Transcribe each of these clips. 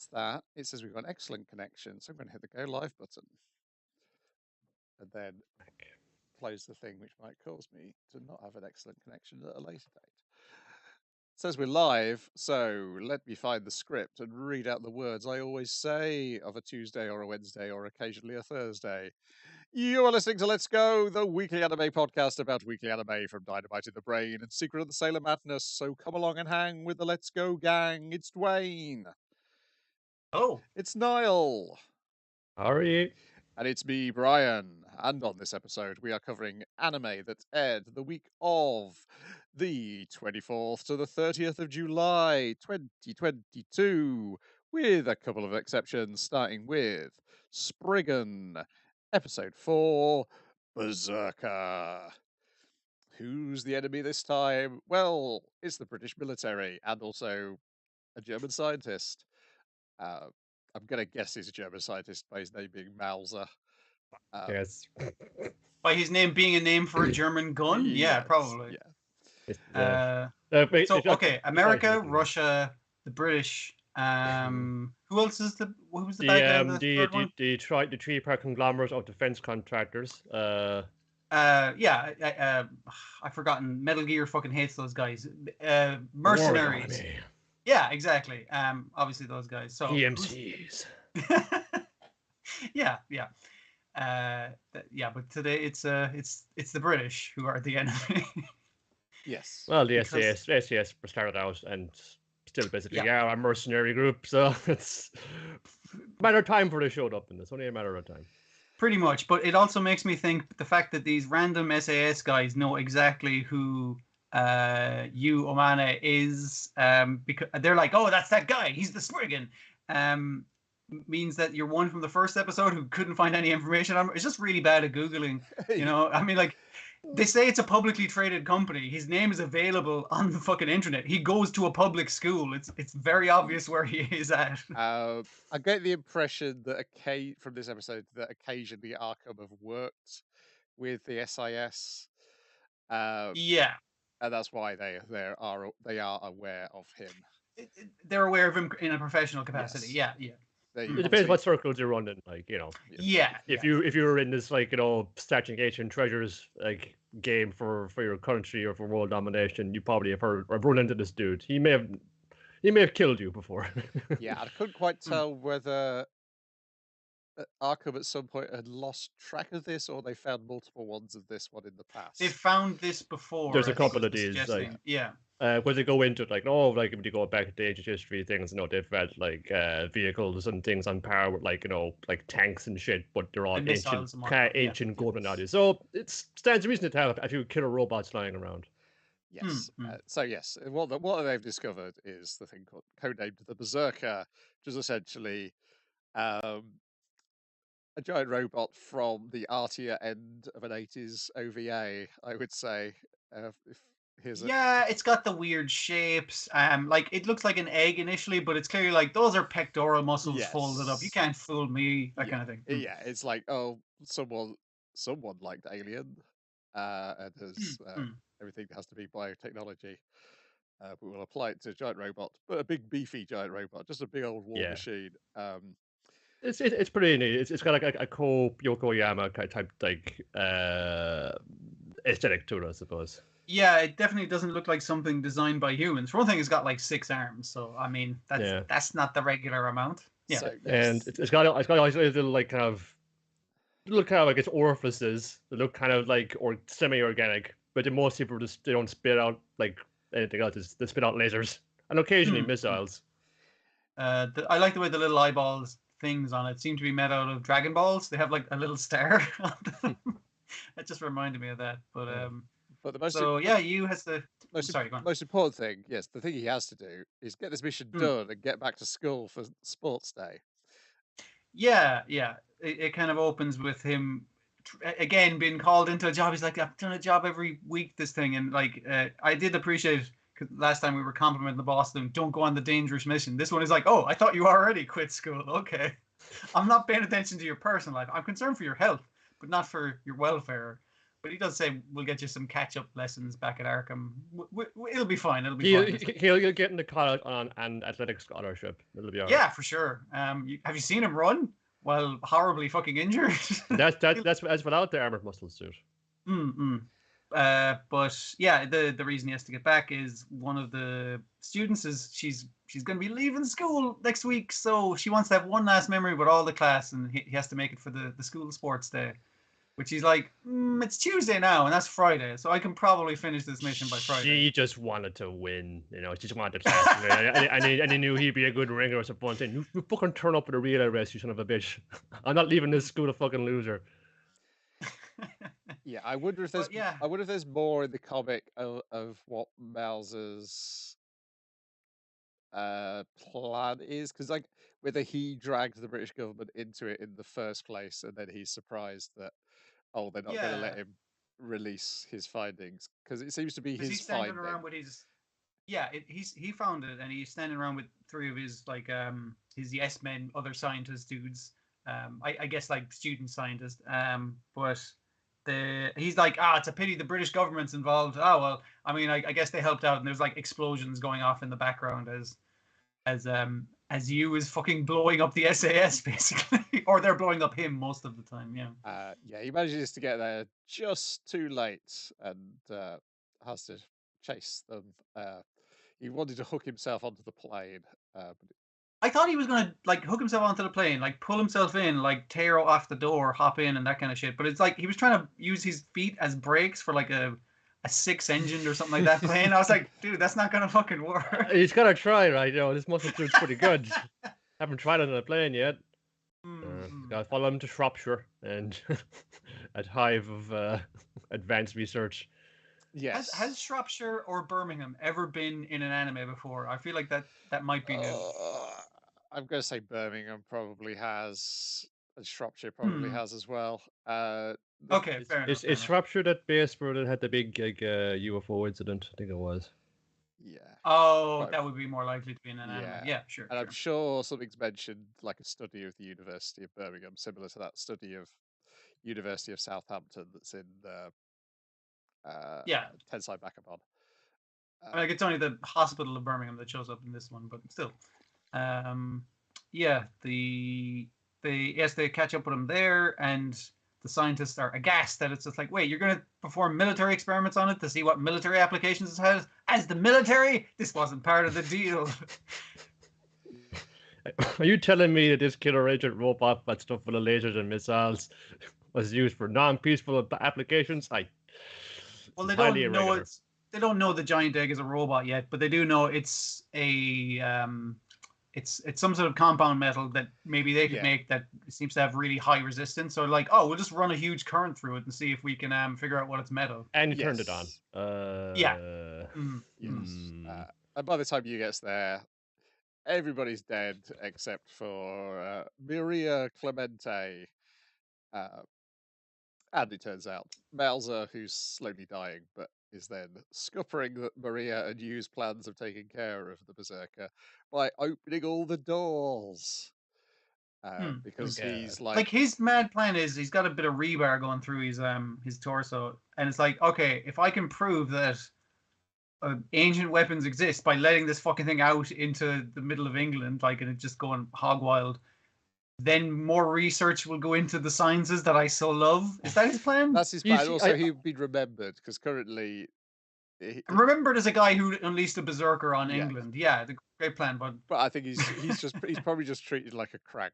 gets that, it says we've got an excellent connection, so I'm going to hit the go live button. And then close the thing, which might cause me to not have an excellent connection at a later date. It says we're live, so let me find the script and read out the words I always say of a Tuesday or a Wednesday or occasionally a Thursday. You are listening to Let's Go, the weekly anime podcast about weekly anime from Dynamite in the Brain and Secret of the Sailor Madness. So come along and hang with the Let's Go gang. It's Dwayne. Oh. It's Niall. How are you? And it's me, Brian. And on this episode, we are covering anime that aired the week of the 24th to the 30th of July, 2022, with a couple of exceptions, starting with Spriggan, Episode 4, Berserker. Who's the enemy this time? Well, it's the British military and also a German scientist. I'm going to guess he's a German scientist by his name being Mauser. Yes. By his name being a name for a German gun? Yeah, yes, probably. Yeah. So, okay, America, Russia, the British. Who else is who was the bad guy in the third one? The three-part conglomerate of defense contractors. I've forgotten. Metal Gear fucking hates those guys. Mercenaries. Yeah, exactly. Obviously those guys. So PMCs. yeah. But today it's the British who are the enemy. Yes. Well, the SAS started out and still basically are a mercenary group, so it's a matter of time before they showed up in this. Only a matter of time. Pretty much, but it also makes me think the fact that these random SAS guys know exactly who Yu Omane is, because they're like, oh, that's that guy. He's the Spriggan. Means that you're one from the first episode who couldn't find any information on him. It's just really bad at Googling, you know? I mean, like, they say it's a publicly traded company. His name is available on the fucking internet. He goes to a public school. It's very obvious where he is at. I get the impression that from this episode that occasionally Arkham have worked with the SIS. Yeah. And that's why they are aware of him. They're aware of him in a professional capacity. Yes. Yeah. It depends what circles you're running, like, you know. Yeah. If you were in this, like, you know, Snatching Ancient Treasures like game for your country or for world domination, you probably have run into this dude. He may have killed you before. Yeah, I couldn't quite tell whether Arkham at some point had lost track of this or they found multiple ones of this one in the past. They found this before. There's a couple of these, like, when they go into it, like, when you go back to ancient history things, you know, they've had like vehicles and things on par with, like, you know, like tanks and shit, but they're all ancient golden ideas. So it stands to reason to have a few killer robots lying around. Yes. So yes, what they've discovered is the thing codenamed the Berserker, which is essentially a giant robot from the artier end of an 80s OVA, I would say. It's got the weird shapes. Like, it looks like an egg initially, but it's clearly like those are pectoral muscles folded up. You can't fool me. That kind of thing. Yeah, it's like, oh, someone liked Alien, and has everything has to be biotechnology. But we'll apply it to a giant robot, but a big beefy giant robot, just a big old war machine. It's pretty neat. It's got like a Yokoyama type like aesthetic to it, I suppose. Yeah, it definitely doesn't look like something designed by humans. For one thing, it's got like 6 arms, so I mean that's not the regular amount. Yeah, so, and it's got little like kind of like its orifices that look kind of like semi-organic, but most people they don't spit out like anything else. They spit out lasers and occasionally missiles. I like the way the little eyeballs things on it seem to be made out of Dragon Balls. They have like a little star on them. That just reminded me of that. But the most you has the most important thing. Yes, the thing he has to do is get this mission done and get back to school for sports day. Yeah. It kind of opens with him again being called into a job. He's like, I've done a job every week, this thing, and like I did appreciate. Because last time we were complimenting the boss, then don't go on the dangerous mission. This one is like, oh, I thought you already quit school. Okay. I'm not paying attention to your personal life. I'm concerned for your health, but not for your welfare. But he does say we'll get you some catch-up lessons back at Arkham. It'll be fine. It'll be fine. He'll get into college on an athletic scholarship. It'll be all right. Yeah, for sure. Have you seen him run? Well, horribly fucking injured. that's without the armored muscle suit. But yeah, the reason he has to get back is one of the students is she's going to be leaving school next week, so she wants to have one last memory with all the class, and he has to make it for the school sports day. Which he's like, it's Tuesday now, and that's Friday, so I can probably finish this mission by Friday. She just wanted to win, you know. She just wanted to class, and he knew he'd be a good ringer or something. Saying, you fucking turn up for the relay race, you son of a bitch. I'm not leaving this school a fucking loser. Yeah, I wonder if there's more in the comic of what Mouser's plan is, because like whether he dragged the British government into it in the first place, and then he's surprised that they're not going to let him release his findings, because it seems to be his finding. Around with his, he found it, and he's standing around with three of his his yes men, other scientist dudes. I guess like student scientists. But he's like, it's a pity the British government's involved. Oh well, I mean, I guess they helped out, and there's like explosions going off in the background as you is fucking blowing up the SAS basically, or they're blowing up him most of the time. He manages to get there just too late and has to chase them. He wanted to hook himself onto the plane, but I thought he was gonna like hook himself onto the plane, like pull himself in, like tear off the door, hop in, and that kind of shit. But it's like he was trying to use his feet as brakes for like a 6-engine or something like that plane. I was like, dude, that's not gonna fucking work. He's gotta try, right? You know, this muscle suit's pretty good. Haven't tried it on a plane yet. Gotta follow him to Shropshire and a hive of advanced research. Yes. Has Shropshire or Birmingham ever been in an anime before? I feel like that might be new. I'm going to say Birmingham probably has, and Shropshire probably has as well. Okay, fair enough. Is Shropshire that base where it had the big UFO incident? I think it was. Yeah. Oh, that would be more likely to be in an anime. Yeah, sure. And I'm sure something's mentioned, like a study of the University of Birmingham, similar to that study of University of Southampton that's in Tensai Bakuman. Like it's only the Hospital of Birmingham that shows up in this one, but still. They catch up with him there, and the scientists are aghast that it's just like, wait, you're going to perform military experiments on it to see what military applications it has? As the military? This wasn't part of the deal. Are you telling me that this killer agent robot that's stuff full of lasers and missiles was used for non-peaceful applications? Well, they don't know they don't know the giant egg is a robot yet, but they do know it's a it's some sort of compound metal that maybe they could make that seems to have really high resistance. So like, we'll just run a huge current through it and see if we can figure out what it's made of. And you turned it on. Yes. And by the time you get there, everybody's dead except for Maria Clemente. And it turns out Mauser, who's slowly dying, but is then scuppering that Maria and Yu's plans of taking care of the Berserker by opening all the doors. Because he's like his mad plan is he's got a bit of rebar going through his torso, and it's like, okay, if I can prove that ancient weapons exist by letting this fucking thing out into the middle of England, like, and it just going hog wild, then more research will go into the sciences that I so love. Is that his plan? That's his plan. Also, he'd be remembered because currently, remembered as a guy who unleashed a berserker on England. Yeah, the great plan. But I think he's probably just treated like a crank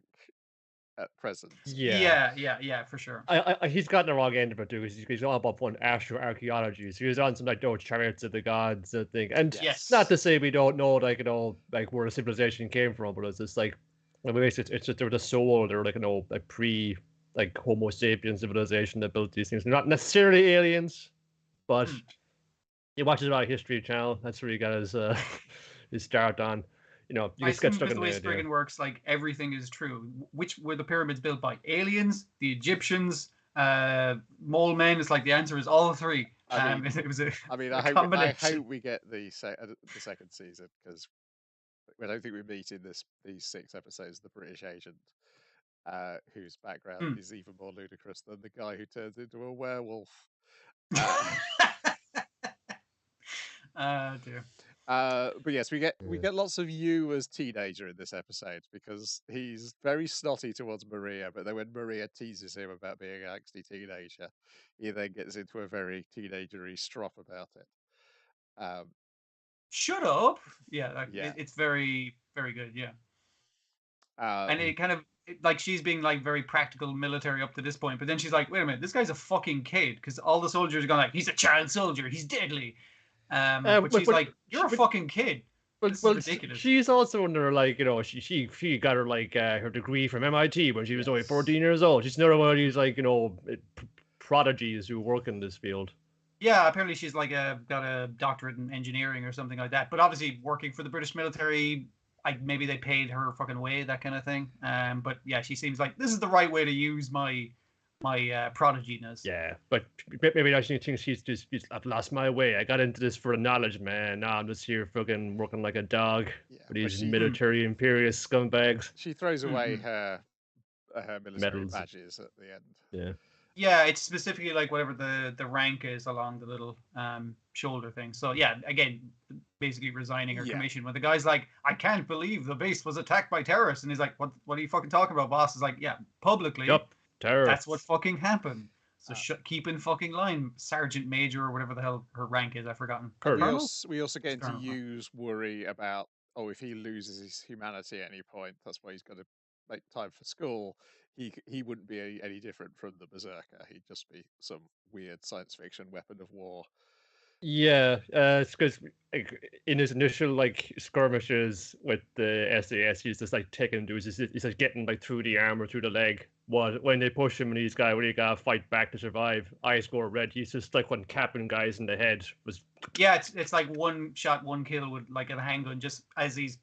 at present. Yeah, for sure. He's gotten the wrong end of it too. He's all about fun astroarchaeology. So he's on some like chariots of the gods, I think. And not to say we don't know, like, you know, like where the civilization came from, but it's just like, it's just they're the soul. They're like, you know, like pre like Homo sapiens civilization that built these things. They're not necessarily aliens, but he watches a lot of History Channel. That's where he got his start on. You know, you just get stuck in the way Spriggan works. Like everything is true. Which were the pyramids built by? Aliens, the Egyptians, mole men. It's like the answer is all three. It was a combination. I hope we get the second season, because I don't think we meet in these 6 episodes the British agent. whose background Hmm. is even more ludicrous than the guy who turns into a werewolf. Dear. But yes, we get lots of you as teenager in this episode because he's very snotty towards Maria, but then when Maria teases him about being an angsty teenager, he then gets into a very teenagery strop about it. Shut up! Yeah, Yeah. it's very, very good. Yeah, And it kind of like she's being like very practical military up to this point, but then she's like, wait a minute, this guy's a fucking kid because all the soldiers are going like, he's a child soldier, he's deadly. But she's like, you're a fucking kid. This is ridiculous. She's also under like she got her like her degree from MIT when she was only 14 years old. She's another one of these like prodigies who work in this field. Yeah, apparently she's like got a doctorate in engineering or something like that. But obviously working for the British military, maybe they paid her fucking way, that kind of thing. But yeah, she seems like this is the right way to use my prodigyness. Yeah, but maybe I think she's I've lost my way. I got into this for the knowledge, man. Now I'm just here fucking working like a dog for these military imperious scumbags. She throws away her military medals, badges at the end. Yeah. Yeah, it's specifically like whatever the rank is along the little shoulder thing. So yeah, again, basically resigning her commission. When the guy's like, I can't believe the base was attacked by terrorists, and he's like, what are you fucking talking about, boss? Is like, yeah, publicly. Yep. Terrorists. That's what fucking happened. So keep in fucking line, Sergeant Major or whatever the hell her rank is. I've forgotten. We also get into Yu's worry about, if he loses his humanity at any point, that's why he's got to make time for school. He wouldn't be any different from the Berserker. He'd just be some weird science fiction weapon of war. Yeah, it's because in his initial like skirmishes with the SAS, he's just like taking dudes. He's like getting like through the arm or through the leg. When they push him and he's got really got to fight back to survive. Eyes go red. He's just like one capping guys in the head. Yeah, it's like one shot, one kill with like a handgun, just as he's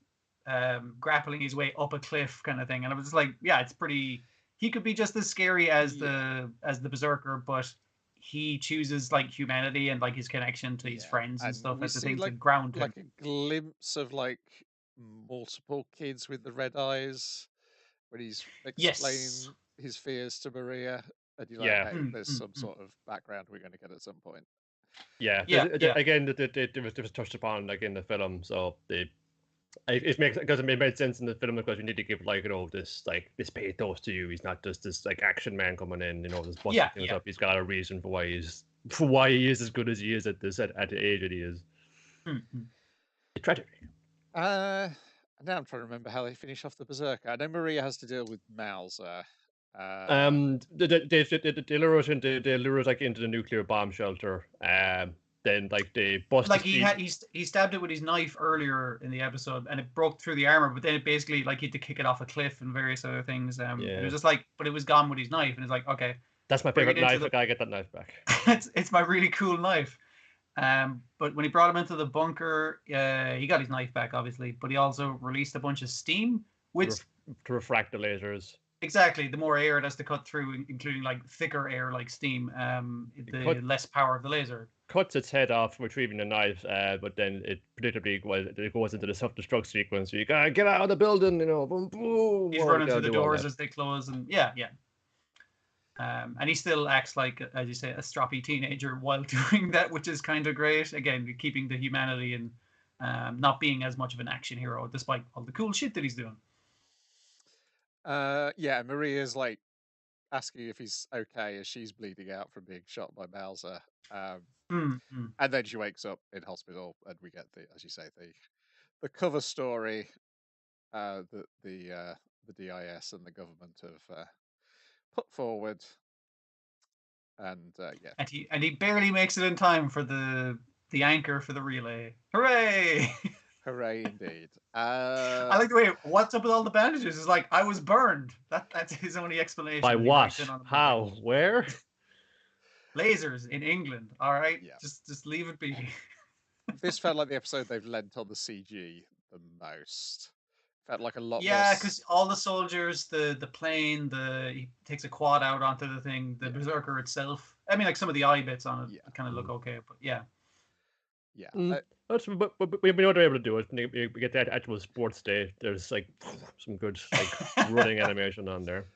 grappling his way up a cliff kind of thing. And I was just like, yeah, it's pretty. He could be just as scary as the Berserker, but he chooses like humanity and like his connection to his friends and stuff as the thing to ground him. Like a glimpse of like multiple kids with the red eyes when he's explaining his fears to Maria, and you're like, hey, there's some sort of background we're going to get at some point. Yeah. Again, it was touched upon like in the film, so it makes because it made sense in the film because we need to give like this pathos to you. He's not just this like action man coming in, just busting things up. He's got a reason for why he is as good as he is at the age that he is. It's tragic. Now I'm trying to remember how they finish off the Berserker. I know Maria has to deal with Mauser. They lure us into the nuclear bomb shelter. Then like they bust. Like he stabbed it with his knife earlier in the episode, and it broke through the armor. But then it basically like he had to kick it off a cliff and various other things. It was just like, but it was gone with his knife, and it's like, okay, that's my favorite knife. I gotta get that knife back. it's my really cool knife. But when he brought him into the bunker, he got his knife back, obviously. But he also released a bunch of steam, which to refract the lasers. Exactly. The more air it has to cut through, including like thicker air like steam, the less power of the laser. Cuts its head off retrieving the knife, but then it predictably goes into the self-destruct sequence. So you gotta get out of the building, boom, boom. He's running through the doors as they close, and yeah. And he still acts like, as you say, a stroppy teenager while doing that, which is kind of great. Again, keeping the humanity and not being as much of an action hero, despite all the cool shit that he's doing. Maria's like asking if he's okay as she's bleeding out from being shot by Mauser. And then she wakes up in hospital, and we get as you say, the cover story that the DIS and the government have put forward, and and he barely makes it in time for the anchor for the relay. Hooray! Hooray indeed. I like the way what's up with all the bandages. It's like I was burned. That's his only explanation. By what? How? Where? Lasers in England. All right. Yeah. Just leave it be. This felt like the episode they've lent on the CG the most. Felt like a lot. Yeah, because all the soldiers, the plane, he takes a quad out onto the thing. The Berserker itself. I mean, like some of the eye bits on it kind of look okay, but yeah. Yeah. But we know they're able to do it. We get that actual sports day. There's like some good like running animation on there.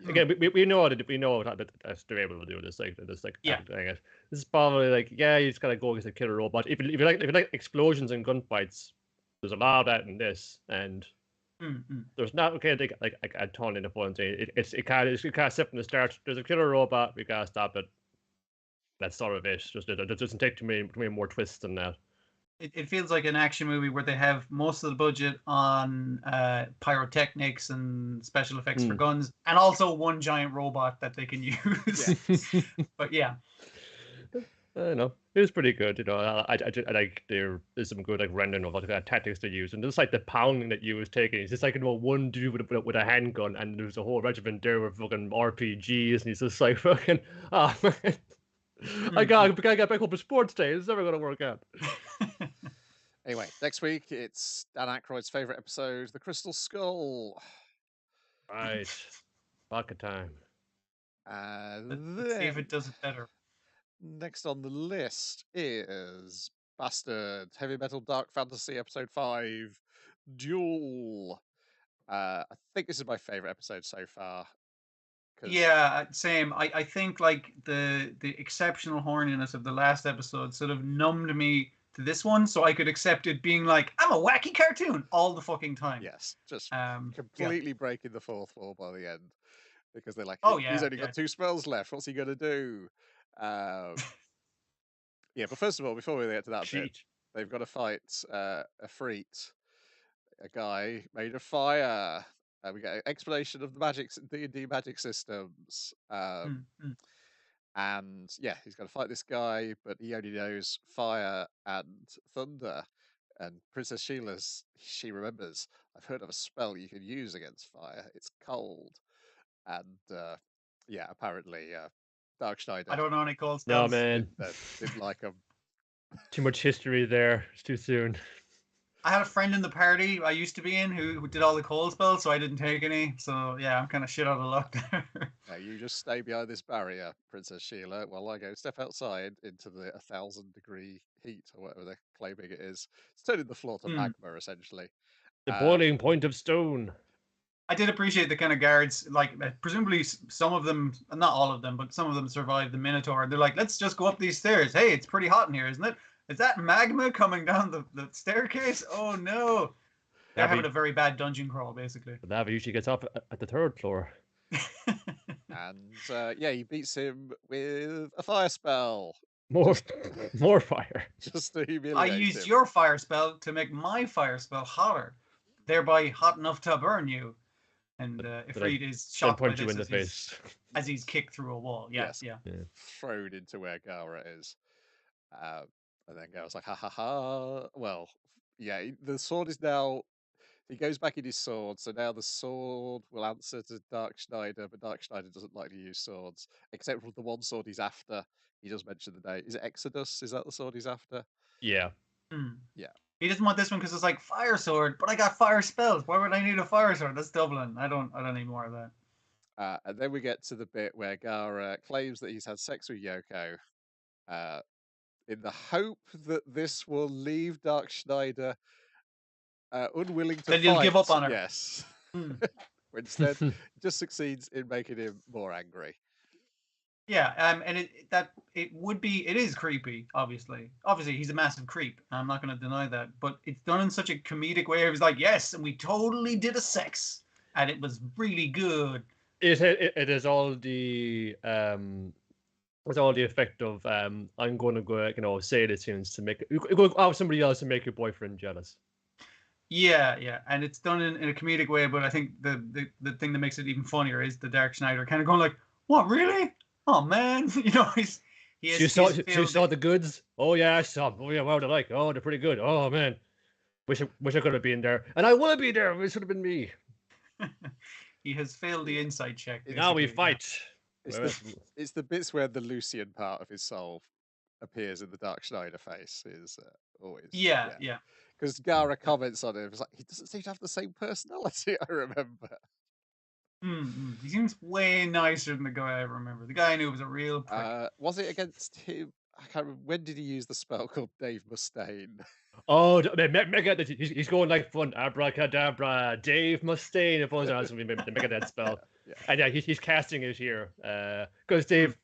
again, we know that they're able to do this, acting it. This is probably like, yeah, you just gotta go against a killer robot. If you like explosions and gunfights, there's a lot of that in this, and there's not like a ton in the fun thing. It can't set from the start. There's a killer robot, we gotta stop it. That's sort of it. Just it doesn't take too many more twists than that. It feels like an action movie where they have most of the budget on pyrotechnics and special effects for guns, and also one giant robot that they can use. But yeah, I don't know. It was pretty good, you know. I like there's some good like rendering of like tactics they use, and just like the pounding that you was taking. It's just like, you know, one dude with a handgun, and there's a whole regiment there with fucking RPGs, and he's just like fucking, oh man. I gotta get back up to sports day. It's never gonna work out. Anyway, next week it's Dan Aykroyd's favorite episode, The Crystal Skull. Right, pocket time. Let's see if it does it better. Next on the list is Bastard, Heavy Metal Dark Fantasy Episode 5, Duel. I think this is my favorite episode so far. Yeah, same. I think like the exceptional horniness of the last episode sort of numbed me to this one, so I could accept it being like, I'm a wacky cartoon all the fucking time. Yes, just completely breaking the fourth wall by the end, because they're like, he's only got 2 spells left. What's he gonna do? But first of all, before we get to that bit, they've got to fight a Freet, a guy made of fire. We get an explanation of the D&D magic systems. And yeah, he's got to fight this guy, but he only knows fire and thunder. And Princess she remembers, I've heard of a spell you can use against fire. It's cold. And apparently Dark Schneider. I don't know any cold spells. No, man. Didn't like them. Too much history there. It's too soon. I had a friend in the party I used to be in who did all the cold spells, so I didn't take any. So yeah, I'm kind of shit out of luck there. You just stay behind this barrier, Princess Sheila, while I go step outside into the 1,000-degree heat, or whatever they're claiming it is. It's turning the floor to magma, essentially. The boiling point of stone. I did appreciate the kind of guards, like presumably some of them, not all of them, but some of them survived the Minotaur. They're like, let's just go up these stairs. Hey, it's pretty hot in here, isn't it? Is that magma coming down the staircase? Oh no. They're having a very bad dungeon crawl, basically. But Navi usually gets up at the 3rd floor. And he beats him with a fire spell. More fire. Just to humiliate I used your fire spell to make my fire spell hotter, thereby hot enough to burn you. And Ifrit is shot by you in the face as he's kicked through a wall. Yes. Thrown into where Gara is. And then Gara's like, ha ha ha. Well, yeah, the sword is now. He goes back in his sword, so now the sword will answer to Dark Schneider, but Dark Schneider doesn't like to use swords, except for the one sword he's after. He does mention the name. Is it Exodus? Is that the sword he's after? Yeah. Yeah. He doesn't want this one because it's like fire sword, but I got fire spells. Why would I need a fire sword? That's doubling. I don't need more of that. And then we get to the bit where Gara claims that he's had sex with Yoko, in the hope that this will leave Dark Schneider unwilling to fight. He'll give up on her. Yes. Instead, it just succeeds in making him more angry. Yeah, and it is creepy, obviously. Obviously, he's a massive creep. I'm not going to deny that. But it's done in such a comedic way. It was like, yes, and we totally did a sex. And it was really good. It is all the... It's all the effect of I'm going to go, say this to make somebody else to make your boyfriend jealous. Yeah, and it's done in a comedic way. But I think the thing that makes it even funnier is the Dark Schneider kind of going like, "What, really? Oh man, You saw the goods? Oh yeah, I saw them. Oh yeah, wow, they're like, oh, they're pretty good. Oh man, wish I could have been there, and I want to be there. It should have been me." He has failed the insight check. Now we fight. It's the bits where the Lucian part of his soul appears in the Dark Schneider face is always. Yeah. Because Gara comments on him, it's like, he doesn't seem to have the same personality I remember. He seems way nicer than the guy I remember. The guy I knew was a real prick. Was it against him? I can't remember. When did he use the spell called Dave Mustaine? Oh, Mega, he's going like fun. Abracadabra, Dave Mustaine. If only that's going to be the Megadeth spell. Yeah. And yeah, he's casting it here. Because Dave,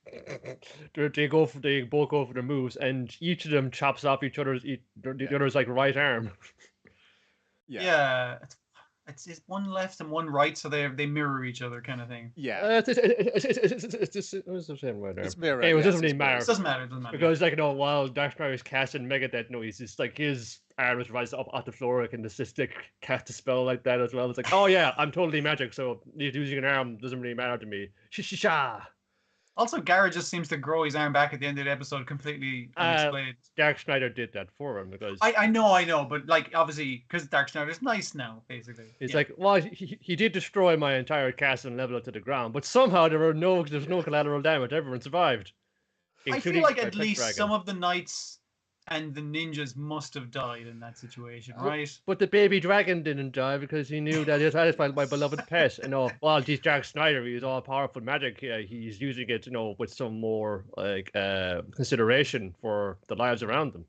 they both go for their moves, and each of them chops off the other's like right arm. Yeah. It's one left and one right, so they mirror each other, kind of thing. Yeah. It's just the same right arm. It's mirror. Anyway, Yes, it doesn't really matter. It doesn't matter. It doesn't matter. Because like while Dark Snyder is casting Megadeth, he's just like his arm is rising up off the floor, like, and the stick cast a spell like that as well. It's like, oh yeah, I'm totally magic, so using an arm doesn't really matter to me. Sha. Also, Garrett just seems to grow his arm back at the end of the episode completely unexplained. Dark Snyder did that for him because I know, but like obviously because Dark Snyder's nice now, basically. It's like, well, he did destroy my entire castle and level it to the ground, but somehow there's no collateral damage. Everyone survived. I feel like at least some of the knights and the ninjas must have died in that situation, right? But the baby dragon didn't die because he knew that he satisfied my beloved pet. While he's Dark Snyder, he's all powerful magic. He's using it, with some more like consideration for the lives around them.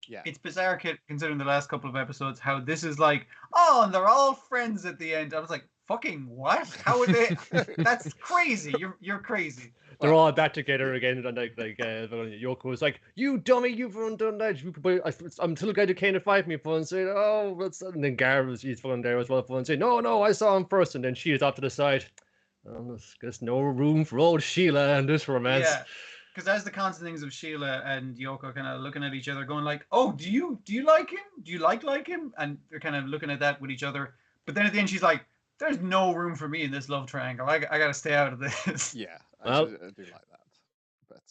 Yeah, it's bizarre considering the last couple of episodes how this is like, oh, and they're all friends at the end. I was like, fucking what? How would they? That's crazy. You're crazy. They're all back together again, and like Yoko was like, "You dummy, you've done that. I'm still going to kind of fight me for and say, oh, what's that?" And then he's fucking there as well for and say, "No, I saw him first." And then she's off to the side. There's no room for old Sheila and this romance. Yeah, because that's the constant things of Sheila and Yoko kind of looking at each other, going like, "Oh, do you like him? Do you like him?" And they're kind of looking at that with each other. But then at the end, she's like, "There's no room for me in this love triangle. I got to stay out of this." Yeah, I do like that. But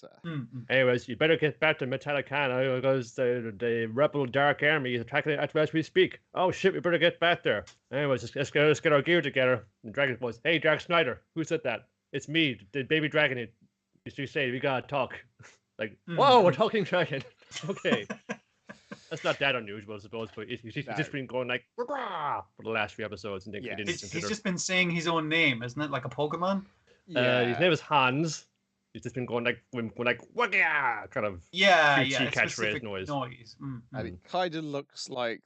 anyways, you better get back to Metallicana because the rebel Dark Army is attacking it as we speak. Oh shit, we better get back there. Anyways, let's get our gear together. The Dragon voice, "Hey, Dark Snyder, who said that? It's me, the baby dragon. You say we gotta talk." Like, whoa, we're talking dragon. Okay. That's not that unusual, I suppose, but he's just been going like for the last few episodes, and he's just been saying his own name, isn't it? Like a Pokemon. His name is Hans. He's just been going like Wagya, kind of catchphrase noise. And it kind of looks like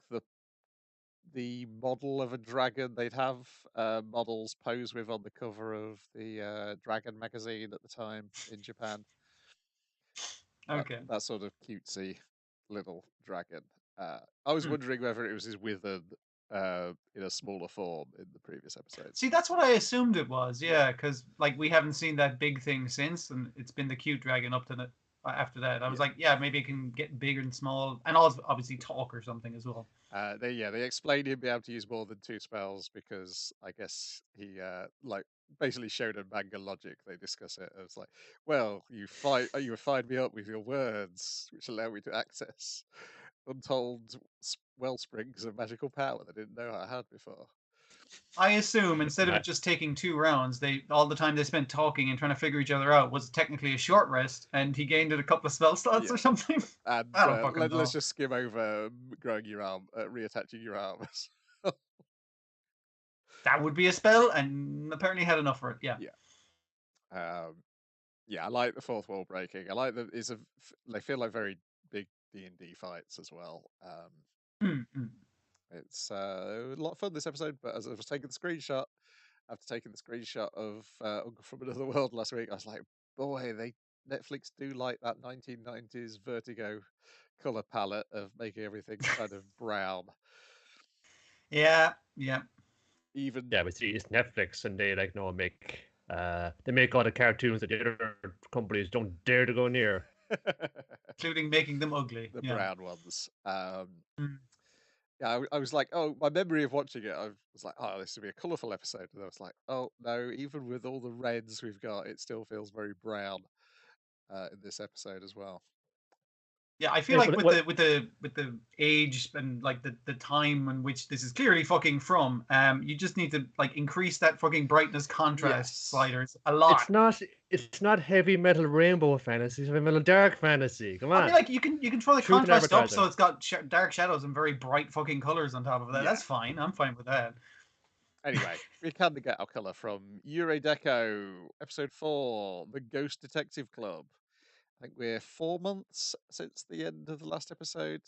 the model of a dragon they'd have models pose with on the cover of the Dragon magazine at the time in Japan. Okay, that sort of cutesy little dragon. I was wondering whether it was his withered in a smaller form in the previous episode. See, that's what I assumed it was. Yeah, because like we haven't seen that big thing since, and it's been the cute dragon up to the after that. I was like, yeah, maybe it can get bigger and small, and also obviously talk or something as well. They explained he'd be able to use more than 2 spells because I guess he basically showed a manga logic. They discuss it. It was like, well, you fired me up with your words, which allow me to access untold wellsprings of magical power that I didn't know I had before. I assume instead of it just taking 2 rounds, all the time they spent talking and trying to figure each other out was technically a short rest, and he gained it a couple of spell slots or something. And let's just skim over growing your arm, reattaching your arms. That would be a spell, and apparently had enough for it. Yeah. I like the fourth wall breaking. I like that they feel like very big D&D fights as well. It's a lot of fun this episode, but as I was taking the screenshot, after taking the screenshot of Uncle from Another World last week, I was like, boy, Netflix do like that 1990s Vertigo color palette of making everything kind of brown. Yeah. But see, it's Netflix, and they they make all the cartoons that the other companies don't dare to go near, including making them ugly. The brown ones. I was like, oh, my memory of watching it, I was like, oh, this would be a colourful episode. And I was like, oh, no, even with all the reds we've got, it still feels very brown in this episode as well. Yeah, I feel like with the age and like the time in which this is clearly fucking from, you just need to like increase that fucking brightness contrast sliders a lot. It's not heavy metal rainbow fantasy. It's heavy metal dark fantasy. Come on. I mean, like you can throw the contrast up so it's got dark shadows and very bright fucking colors on top of that. Yeah. That's fine. I'm fine with that. Anyway, we can get our color from Yurei Deco, episode 4, The Ghost Detective Club. I think we're 4 months since the end of the last episode.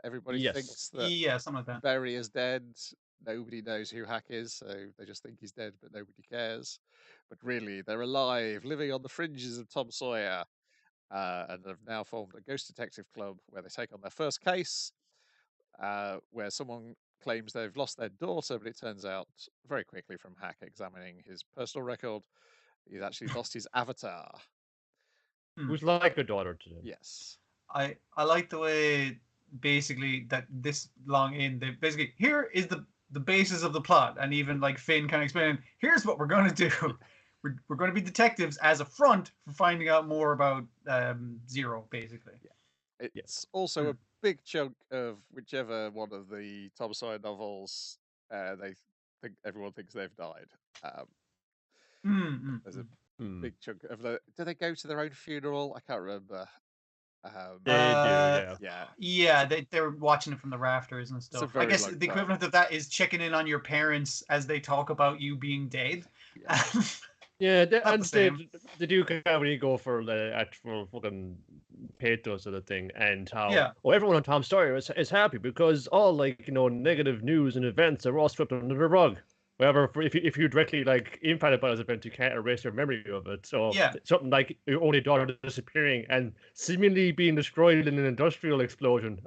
Everybody thinks that something like that. Berry is dead. Nobody knows who Hack is, so they just think he's dead, but nobody cares. But really, they're alive, living on the fringes of Tom Sawyer, and have now formed a ghost detective club where they take on their first case, where someone claims they've lost their daughter, but it turns out very quickly from Hack examining his personal record, he's actually lost his avatar. Who's like a daughter to him. Yes. I like the way basically that this long in they basically here is the basis of the plot, and even like Finn kind of explaining here's what we're going to do. We're going to be detectives as a front for finding out more about Zero, basically. Yeah. It's also a big chunk of whichever one of the Tom Sawyer novels they think everyone thinks they've died. There's a big chunk of the. Do they go to their own funeral? I can't remember. They do, yeah. Yeah, they're watching it from the rafters and stuff. I guess the equivalent of that is checking in on your parents as they talk about you being dead. Yeah, they do commonly go for the actual fucking pathos of the thing, and how everyone on Tom Sawyer is happy because all negative news and events are all swept under the rug. However, if you directly impacted by those events, you can't erase your memory of it. So something like your only daughter disappearing and seemingly being destroyed in an industrial explosion.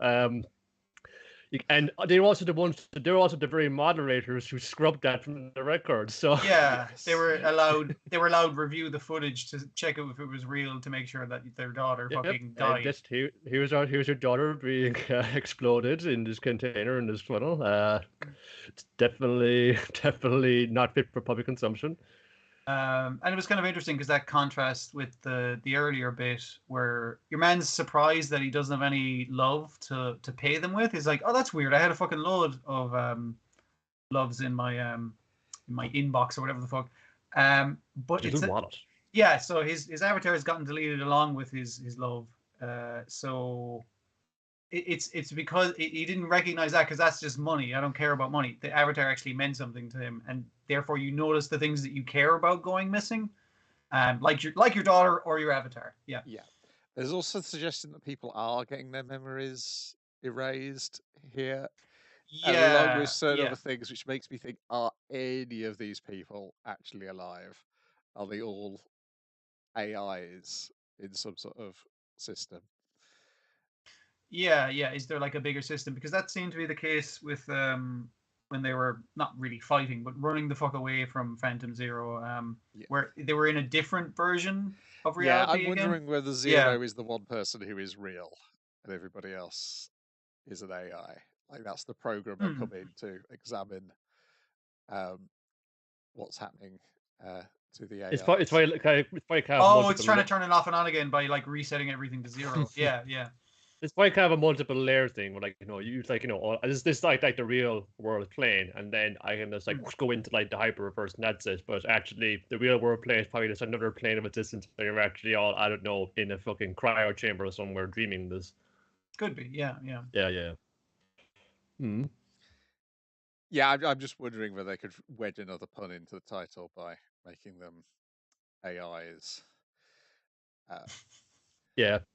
And they're also the very moderators who scrubbed that from the record. So they were allowed to review the footage to check out if it was real to make sure that their daughter fucking died. Here's your daughter being exploded in this container in this funnel. It's definitely not fit for public consumption. And it was kind of interesting because that contrast with the earlier bit where your man's surprised that he doesn't have any love to pay them with. He's like, oh, that's weird. I had a fucking load of loves in my inbox or whatever the fuck. But it's so his avatar has gotten deleted along with his love. So it's because he didn't recognize that because that's just money. I don't care about money. The avatar actually meant something to him, and therefore you notice the things that you care about going missing, like your daughter or your avatar. Yeah. There's also the suggestion that people are getting their memories erased here, along with certain other things, which makes me think: are any of these people actually alive? Are they all AIs in some sort of system? Yeah. Is there like a bigger system? Because that seemed to be the case with when they were not really fighting, but running the fuck away from Phantom Zero, where they were in a different version of reality. I'm wondering whether Zero is the one person who is real, and everybody else is an AI. Like that's the programmer come in to examine what's happening to the AI. It's trying to turn it off and on again by resetting everything to zero. Yeah. It's quite kind of a multiple layer thing where this like the real world plane, and then I can just go into the hyper reverse and that's it. But actually the real world plane is probably just another plane of existence where you're actually all, I don't know, in a fucking cryo chamber or somewhere dreaming this. Could be, yeah. Yeah, I'm just wondering whether they could wedge another pun into the title by making them AIs.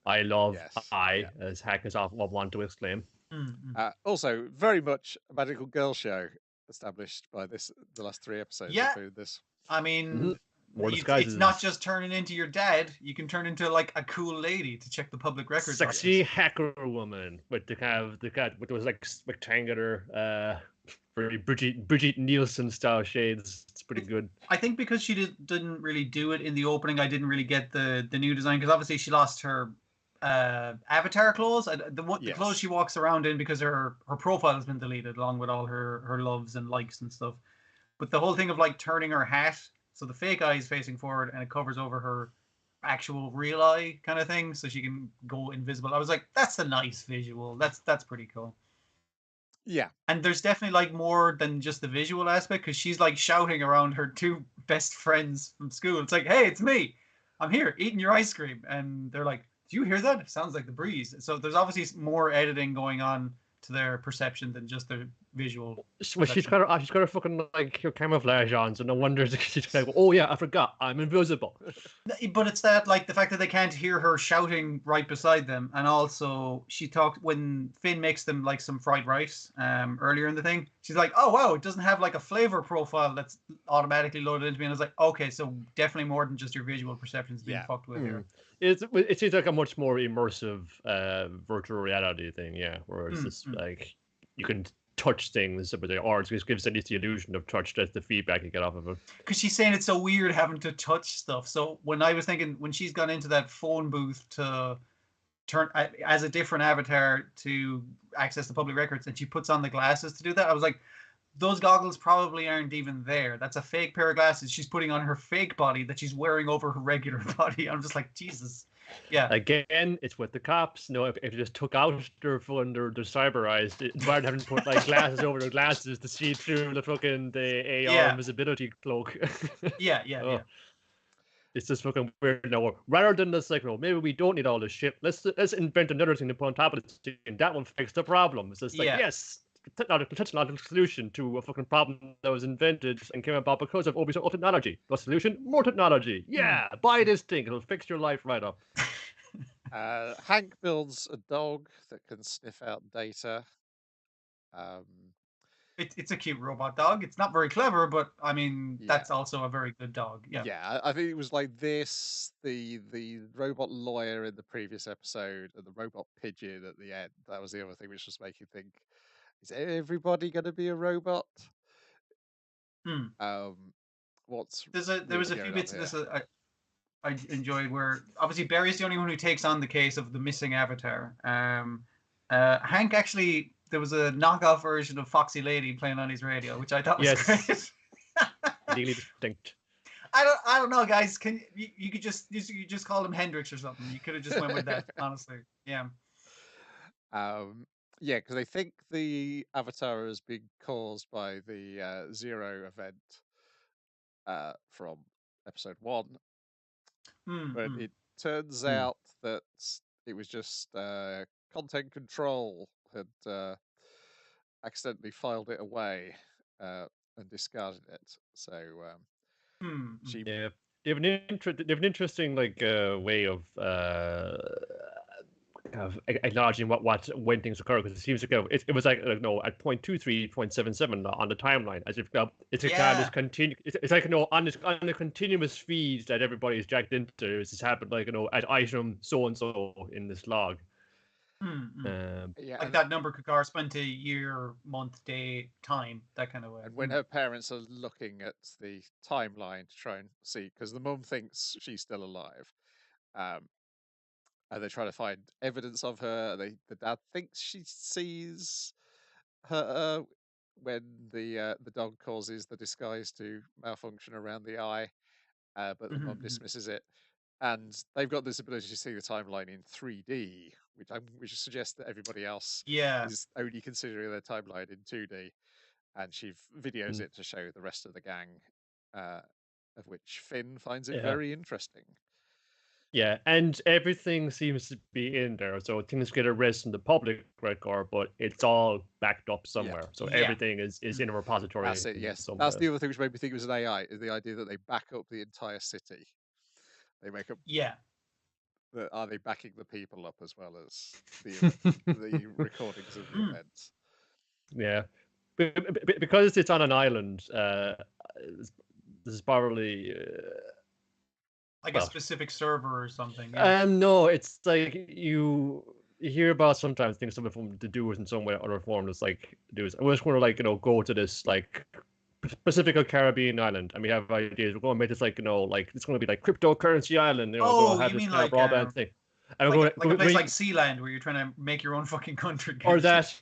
I love as hackers often want to exclaim. Also, very much a magical girl show established by the last 3 episodes include this. I mean, it's not just turning into your dad. You can turn into a cool lady to check the public records. Sexy hacker woman with the with those rectangular, very Bridget Nielsen style shades. It's pretty good. I think because she didn't really do it in the opening, I didn't really get the new design because obviously she lost her avatar clothes, the clothes she walks around in, because her profile has been deleted along with all her loves and likes and stuff. But the whole thing of turning her hat so the fake eye is facing forward and it covers over her actual real eye kind of thing, so she can go invisible. I was like, that's a nice visual. That's pretty cool. Yeah. And there's definitely more than just the visual aspect, because she's shouting around her 2 best friends from school. It's like, hey, it's me. I'm here eating your ice cream. And they're like, do you hear that? It sounds like the breeze. So there's obviously more editing going on to their perception than just visual. Well, she's got her fucking like her camouflage on, so no wonder she's like, oh yeah, I forgot, I'm invisible. But it's that like the fact that they can't hear her shouting right beside them, and also she talked when Finn makes them like some fried rice earlier in the thing. She's like, oh wow, it doesn't have like a flavor profile that's automatically loaded into me. And I was like, okay, so definitely more than just your visual perceptions being fucked with here. It seems like a much more immersive virtual reality thing, yeah, where it's just like you can touch things, but or it just gives at least the illusion of touch. That's the feedback you get off of it. Because she's saying it's so weird having to touch stuff. So when I was thinking, when she's gone into that phone booth to turn as a different avatar to access the public records, and she puts on the glasses to do that, I was like, those goggles probably aren't even there. That's a fake pair of glasses she's putting on her fake body that she's wearing over her regular body. I'm just like, Jesus. Yeah. Again, it's with the cops. No, if you just took out their phone, their cyber eyes, rather than having to put like glasses over their glasses to see through the AR invisibility cloak. Yeah. It's just fucking weird. No, rather than this, like, no, maybe we don't need all this shit. Let's invent another thing to put on top of it, and that will fix the problem. It's just like, yes, technological solution to a fucking problem that was invented and came about because of open technology. The solution, more technology. Yeah, buy this thing; it'll fix your life right up. Hank builds a dog that can sniff out data. It's a cute robot dog. It's not very clever, but I mean that's also a very good dog. Yeah, I think it was like this, the robot lawyer in the previous episode, and the robot pigeon at the end. That was the other thing which was making think: is everybody going to be a robot? What's there was a few bits of this I enjoyed where obviously Barry's the only one who takes on the case of the missing avatar. Hank actually, there was a knockoff version of Foxy Lady playing on his radio, which I thought was great. Really distinct. I don't know, guys. Can you could just call him Hendrix or something? You could have just went with that, honestly. Yeah. Yeah, because they think the avatar has been caused by the Zero event from episode 1. But it turns out that it was just content control had accidentally filed it away and discarded it. So they have an interesting like way of acknowledging when things occur, because it seems to go. It was like at 0.23, 0.77 on the timeline, as if it's a kind of continue. It's like on the continuous feed that everybody's jacked into. This has happened like at item so and so in this log. Like that number could correspond to year, month, day, time, that kind of way. And when her parents are looking at the timeline to try and see, because the mum thinks she's still alive. And they try to find evidence of her. The dad thinks she sees her when the dog causes the disguise to malfunction around the eye, but the mum dismisses it. And they've got this ability to see the timeline in 3D, which suggests that everybody else is only considering their timeline in 2D. And she videos it to show the rest of the gang, of which Finn finds it very interesting. Yeah, and everything seems to be in there, so things get erased in the public record, but it's all backed up somewhere. So everything is in a repository. That's it. Yes, somewhere. That's the other thing which made me think it was an AI. Is the idea that they back up the entire city. They make up. Are they backing the people up as well as the recordings of the events? Yeah, because it's on an island. This is probably. Like a specific server or something. No, it's like you hear about sometimes things coming from the doers in some way or other form. It's like doers. We're just going to go to this like Pacific or Caribbean island, and we have ideas. We're going to make this like like it's going to be like cryptocurrency island. We'll have this kind of broadband thing. And like a place like Sealand where you're trying to make your own fucking country. Or that,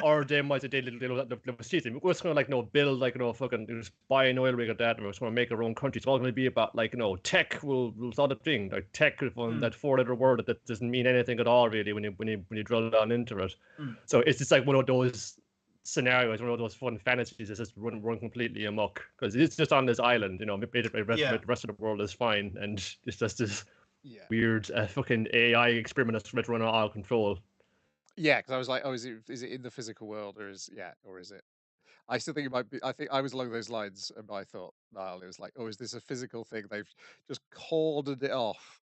or they might say they'll season. We're just gonna build fucking just buy an oil rig or that, and we're just gonna make our own country. It's all gonna be about tech will solve the thing. Like tech is that 4-letter word that doesn't mean anything at all really when you drill down into it. So it's just like one of those scenarios, one of those fun fantasies that's just run completely amok, because it's just on this island. The rest of the world is fine, and it's just this. Weird fucking AI experiment that's run out of control. Yeah, because I was like, oh, is it in the physical world, or is it? I still think it might be. I think I was along those lines, and I thought, Niall, it was like, oh, is this a physical thing? They've just cordoned it off.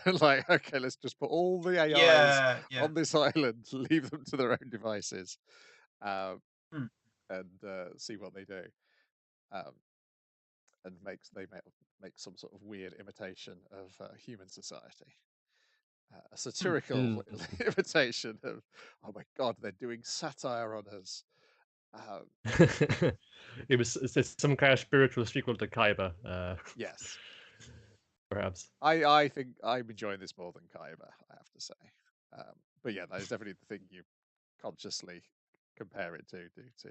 Like, okay, let's just put all the AIs on this island, leave them to their own devices, and see what they do, and make some sort of weird imitation of human society. A satirical imitation of, oh my god, they're doing satire on us. It's some kind of spiritual sequel to Kaiba. Yes, perhaps. I think I'm enjoying this more than Kaiba, I have to say. But yeah, that is definitely the thing you consciously compare it to due to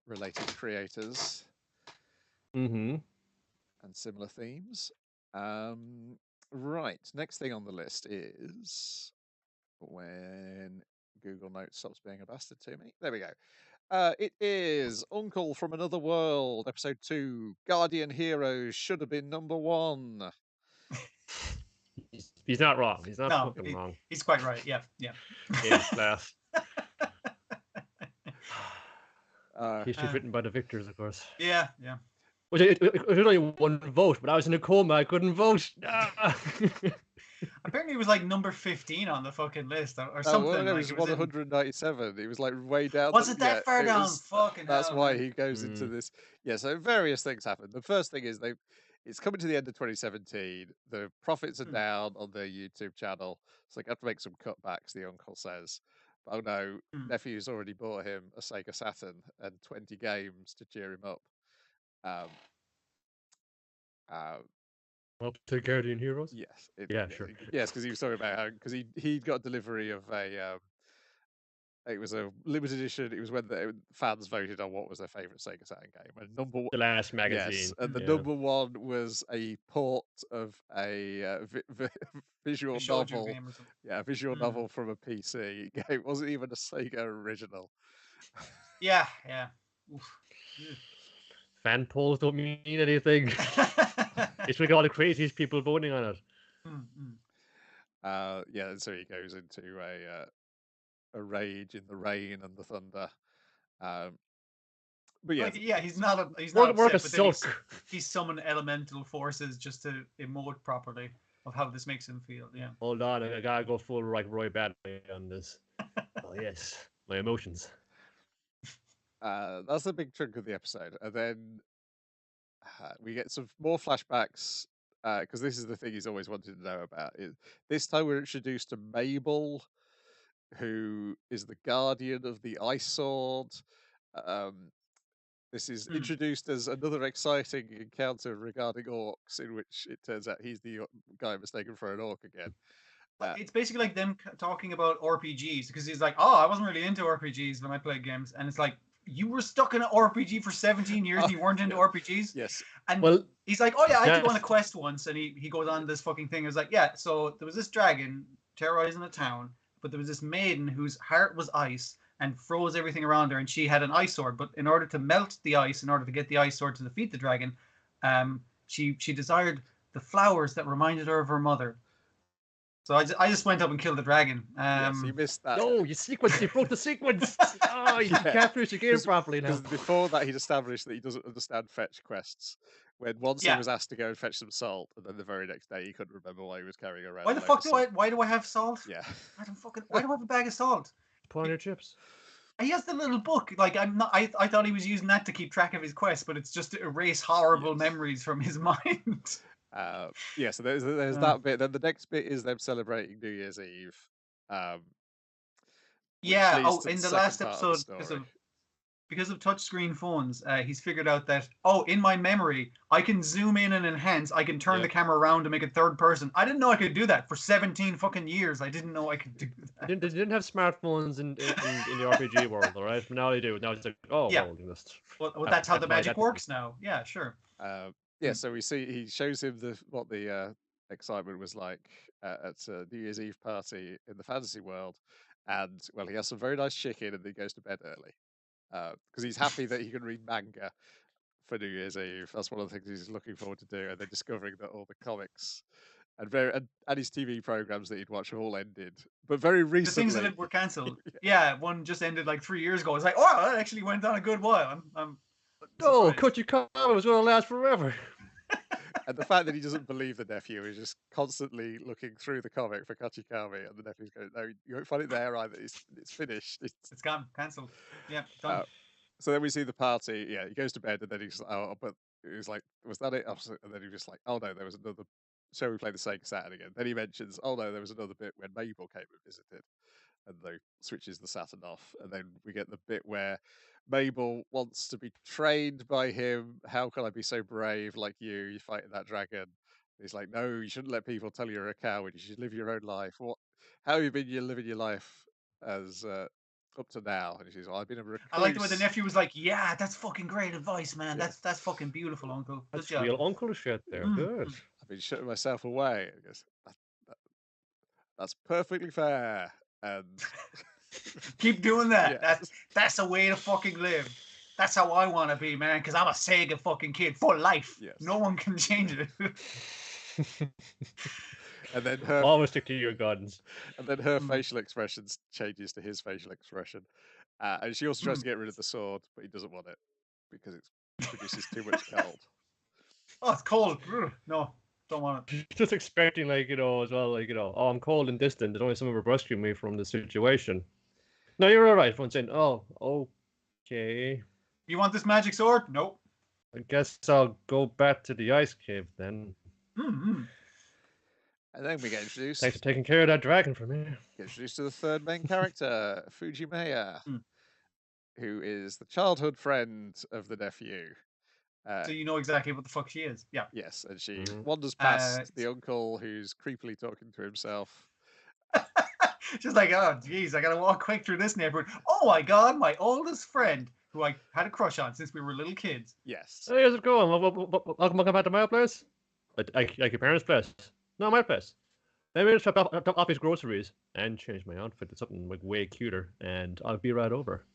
related creators and similar themes. Right, next thing on the list is when Google Notes stops being a bastard to me. There we go. It is Uncle from Another World, episode 2. Guardian Heroes should have been number 1. He's not wrong. He's not fucking wrong. He's quite right. Yeah. Class. History written by the victors, of course. Yeah. It was only one vote, but I was in a coma. I couldn't vote. Apparently, it was like number 15 on the fucking list or something. Well, it was 197. It was like way down. Was it that far down? Fucking that's hell, why man. he goes into this. Yeah, so various things happen. The first thing is it's coming to the end of 2017. The profits are down on their YouTube channel, so they have to make some cutbacks, the uncle says. Oh no, nephew's already bought him a Sega Saturn and 20 games to cheer him up. Up to Guardian Heroes? Yes. Sure. Yes, because he was talking about how, because he'd got delivery of it was a limited edition. It was when the fans voted on what was their favourite Sega Saturn game. And The last magazine. Yes, and the number one was a port of a visual novel. Yeah, a visual novel from a PC game. It wasn't even a Sega original. Yeah. Oof. Fan polls don't mean anything. It's like all the craziest people voting on it. Yeah, so he goes into a rage in the rain and the thunder. But yeah, he's not work upset, but he's summoned elemental forces just to emote properly of how this makes him feel. Yeah. Hold on, I gotta go full like Roy Batman on this. Oh yes, my emotions. That's a big chunk of the episode, and then we get some more flashbacks because this is the thing he's always wanted to know about. This time we're introduced to Mabel, who is the guardian of the Ice Sword. This is introduced as another exciting encounter regarding orcs, in which it turns out he's the guy mistaken for an orc again. It's basically like them talking about RPGs, because he's like, oh, I wasn't really into RPGs when I played games. And it's like, you were stuck in an RPG for 17 years and you weren't into RPGs? Yes. And he's like, oh yeah, I had to go on a quest once. And he goes on this fucking thing. It was like, yeah, so there was this dragon terrorizing a town, but there was this maiden whose heart was ice and froze everything around her, and she had an ice sword. But in order to melt the ice, in order to get the ice sword to defeat the dragon, she desired the flowers that reminded her of her mother. So I just went up and killed the dragon. Yes, you missed that. No, you broke the sequence. Oh, you can't finish the game properly now. Because before that, he'd established that he doesn't understand fetch quests. When once he was asked to go and fetch some salt, and then the very next day he couldn't remember why he was carrying around. Why the fuck why do I have salt? Yeah. Why do I have a bag of salt? Put on your chips. He has the little book. Like I thought he was using that to keep track of his quest, but it's just to erase horrible memories from his mind. Yeah, so there's that bit. Then the next bit is them celebrating New Year's Eve. Yeah. Oh, in the last episode, because of touchscreen phones, he's figured out that in my memory, I can zoom in and enhance. I can turn the camera around to make it third person. I didn't know I could do that for 17 fucking years. I didn't know I could do that. They didn't have smartphones in the RPG world, all right? But now they do. Now it's like, well, that's how the magic works now. Yeah, sure. Yeah, so he shows him what the excitement was like at a New Year's Eve party in the fantasy world, and he has some very nice chicken, and then he goes to bed early because he's happy that he can read manga for New Year's Eve. That's one of the things he's looking forward to do, and then discovering that all the comics and his TV programs that he'd watch have all ended. But very recently, the things that were cancelled. Yeah, one just ended like 3 years ago. It's like, oh, that actually went on a good while. I'm no, Kuchikami was going to last forever. And the fact that he doesn't believe the nephew is just constantly looking through the comic for Kuchikami, and the nephew's going, "No, you won't find it there either. It's finished. It's gone, cancelled. Yeah, done." So then we see the party. Yeah, he goes to bed, and then he's like, "Oh, but he was like, was that it?" And then he was just like, "Oh no, there was another. Shall we play the Sega Saturn again?" Then he mentions, "Oh no, there was another bit when Mabel came and visited," and they switches the Saturn off, and then we get the bit where Mabel wants to be trained by him. How can I be so brave like you? You're fighting that dragon. He's like, no, you shouldn't let people tell you're a coward. You should live your own life. How have you been living your life as up to now? And she's, well, I've been a recluse. I like the way the nephew was like, yeah, that's fucking great advice, man. Yeah. That's fucking beautiful, Uncle. That's real uncle shit there. Good. I've been shutting myself away. I guess that's perfectly fair. And keep doing that. Yeah. That's a way to fucking live. That's how I want to be, man, because I'm a Sega fucking kid for life. Yes. No one can change it. And then her always stick to your guns. And then her facial expression changes to his facial expression. And she also tries to get rid of the sword, but he doesn't want it because it produces too much cold. Oh, it's cold. No, don't want it. Just expecting, like, as well, like, oh, I'm cold and distant. There's only someone rescuing me from the situation. No, you're all right. Everyone's saying, oh, okay. You want this magic sword? Nope. I guess I'll go back to the ice cave then. Mm-hmm. And then we get introduced. Thanks for taking care of that dragon for me. Get introduced to the third main character, Fujimeya, who is the childhood friend of the nephew. So you know exactly what the fuck she is. Yeah. Yes, and she wanders past the uncle who's creepily talking to himself. She's like, oh, geez, I gotta walk quick through this neighborhood. Oh my god, my oldest friend, who I had a crush on since we were little kids. Yes. Hey, how's it going? Welcome back to my place. Like your parents' place? No, my place. Maybe I'll drop off his groceries and change my outfit to something like way cuter, and I'll be right over.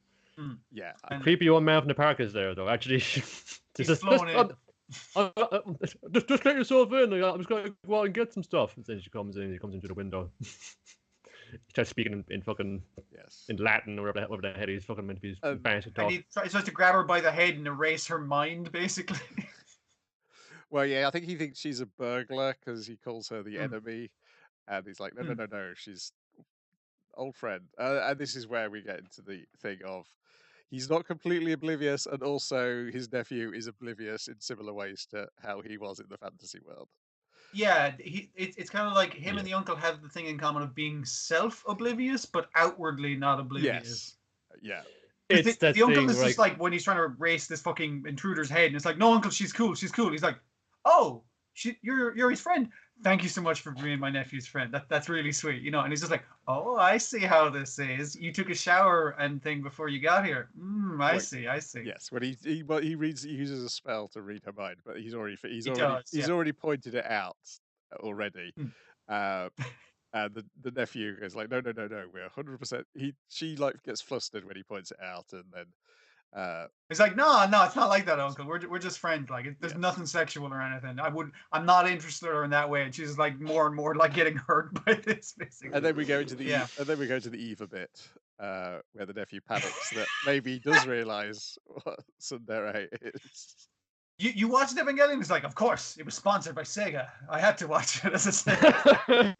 Yeah. A creepy old man from the park is there, though. Actually, he's flown in. Just get yourself in. I'm just going to go out and get some stuff. And then she comes in. He comes into the window. He starts speaking in fucking in Latin or whatever the head he's fucking meant to be fancy talk. And he tries to grab her by the head and erase her mind, basically. Well, yeah, I think he thinks she's a burglar because he calls her the enemy, and he's like, no, she's old friend. And this is where we get into the thing of he's not completely oblivious, and also his nephew is oblivious in similar ways to how he was in the fantasy world. Yeah, it's kind of like him and the uncle have the thing in common of being self-oblivious, but outwardly not oblivious. Yes. Yeah. The uncle is just like when he's trying to erase this fucking intruder's head, and it's like, no, uncle, she's cool. He's like, oh, you're his friend. Thank you so much for being my nephew's friend. That's really sweet, And he's just like, oh, I see how this is. You took a shower and thing before you got here. I see. Yes, when he uses a spell to read her mind, but he's already pointed it out already. And the nephew is like, no, we're 100%. She like gets flustered when he points it out, and then. It's like, no, it's not like that, uncle. We're just friends. Like, there's nothing sexual or anything. I'm not interested in her in that way. And she's like more and more like getting hurt by this, basically. And then we go into the Eva bit, where the nephew panics that maybe he does realize what tsundere is. You watched Evangelion? It's like, of course, it was sponsored by Sega. I had to watch it as a Sega.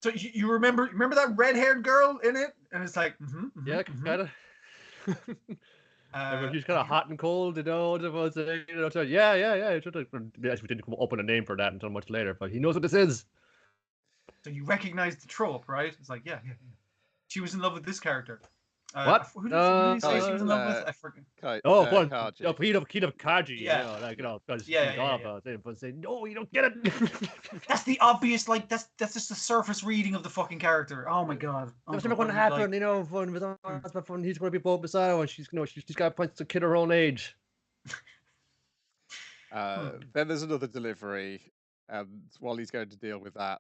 So you remember that red-haired girl in it? And it's like, yeah, kind of. She's kind of hot and cold, Yeah. We didn't come up with a name for that until much later, but he knows what this is. So you recognize the trope, right? It's like, yeah. She was in love with this character. What? Who did he say she was in love with? I forget. Kid of Kaji. Yeah. Because about it, but say, no, you don't get it. That's the obvious, like, that's just the surface reading of the fucking character. Oh my god. That's never going to happen, when he's going to be both beside her, and she's got to punch the kid her own age. Then there's another delivery, and while he's going to deal with that,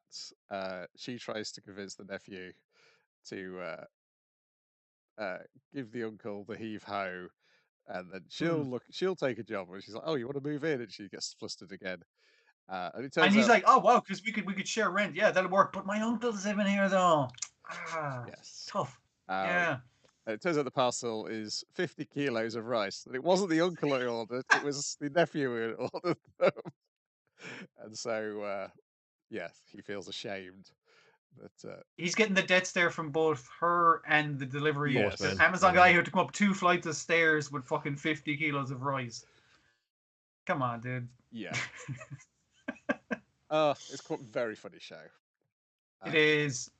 she tries to convince the nephew to give the uncle the heave-ho And then she'll take a job, and she's like, "Oh, you want to move in?" And she gets flustered again. And it turns and he's out, like, "Oh wow, because we could share rent. Yeah, that'll work. But my uncle's living here though. yes, Tough. and it turns out the parcel is 50 kilos of rice. And it wasn't the uncle who ordered; it was the nephew who had ordered them. And so, yes, he feels ashamed. But he's getting the debt stare from both her and the delivery. Yes. The Amazon guy who had to come up 2 flights of stairs with fucking 50 kilos of rice. Come on, dude. Yeah. It's quite a very funny show. It is.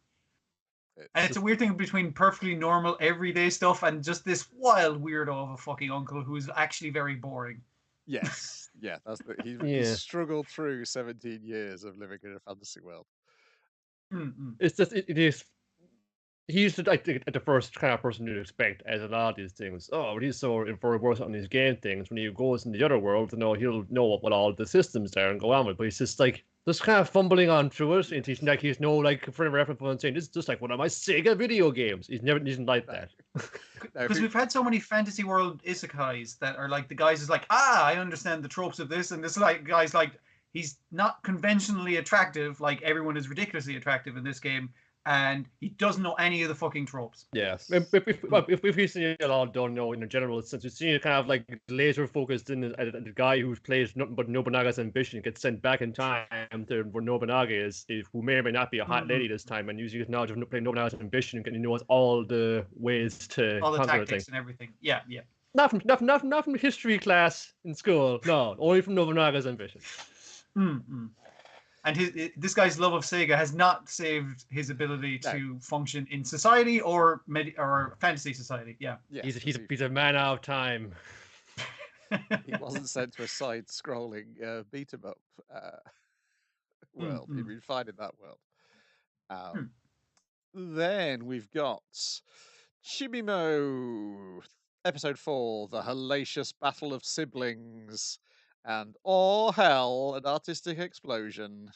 And it's a weird thing between perfectly normal everyday stuff and just this wild weirdo of a fucking uncle who's actually very boring. Yes. Yeah, that's he's struggled through 17 years of living in a fantasy world. It's just it is. He's like the first kind of person you'd expect as a lot of these things. Oh, but he's so versed on these game things. When he goes in the other world, he'll know what all the systems are and go on with. But he's just like just kind of fumbling on through it. And he's no like frame of reference point saying this is just like one of my Sega video games. He's never isn't like that. Because we've had so many fantasy world isekais that are like the guys is like, I understand the tropes of this, and this like guy's like he's not conventionally attractive, like everyone is ridiculously attractive in this game. And he doesn't know any of the fucking tropes. Yes. If you've seen it all done, in a general sense, you've seen it kind of like laser focused in the guy who plays nothing but Nobunaga's ambition gets sent back in time to where Nobunaga is who may or may not be a hot lady this time, and using his knowledge of playing Nobunaga's ambition, and he knows all the ways to all the tactics and everything. Yeah. Not from history class in school. No, only from Nobunaga's ambition. And this guy's love of Sega has not saved his ability to function in society or fantasy society. Yeah. He's a man out of time. He wasn't sent to a side-scrolling beat 'em up world. He'd been fine in that world. Then we've got Chimimo, episode 4, the hellacious battle of siblings. And all hell, an artistic explosion.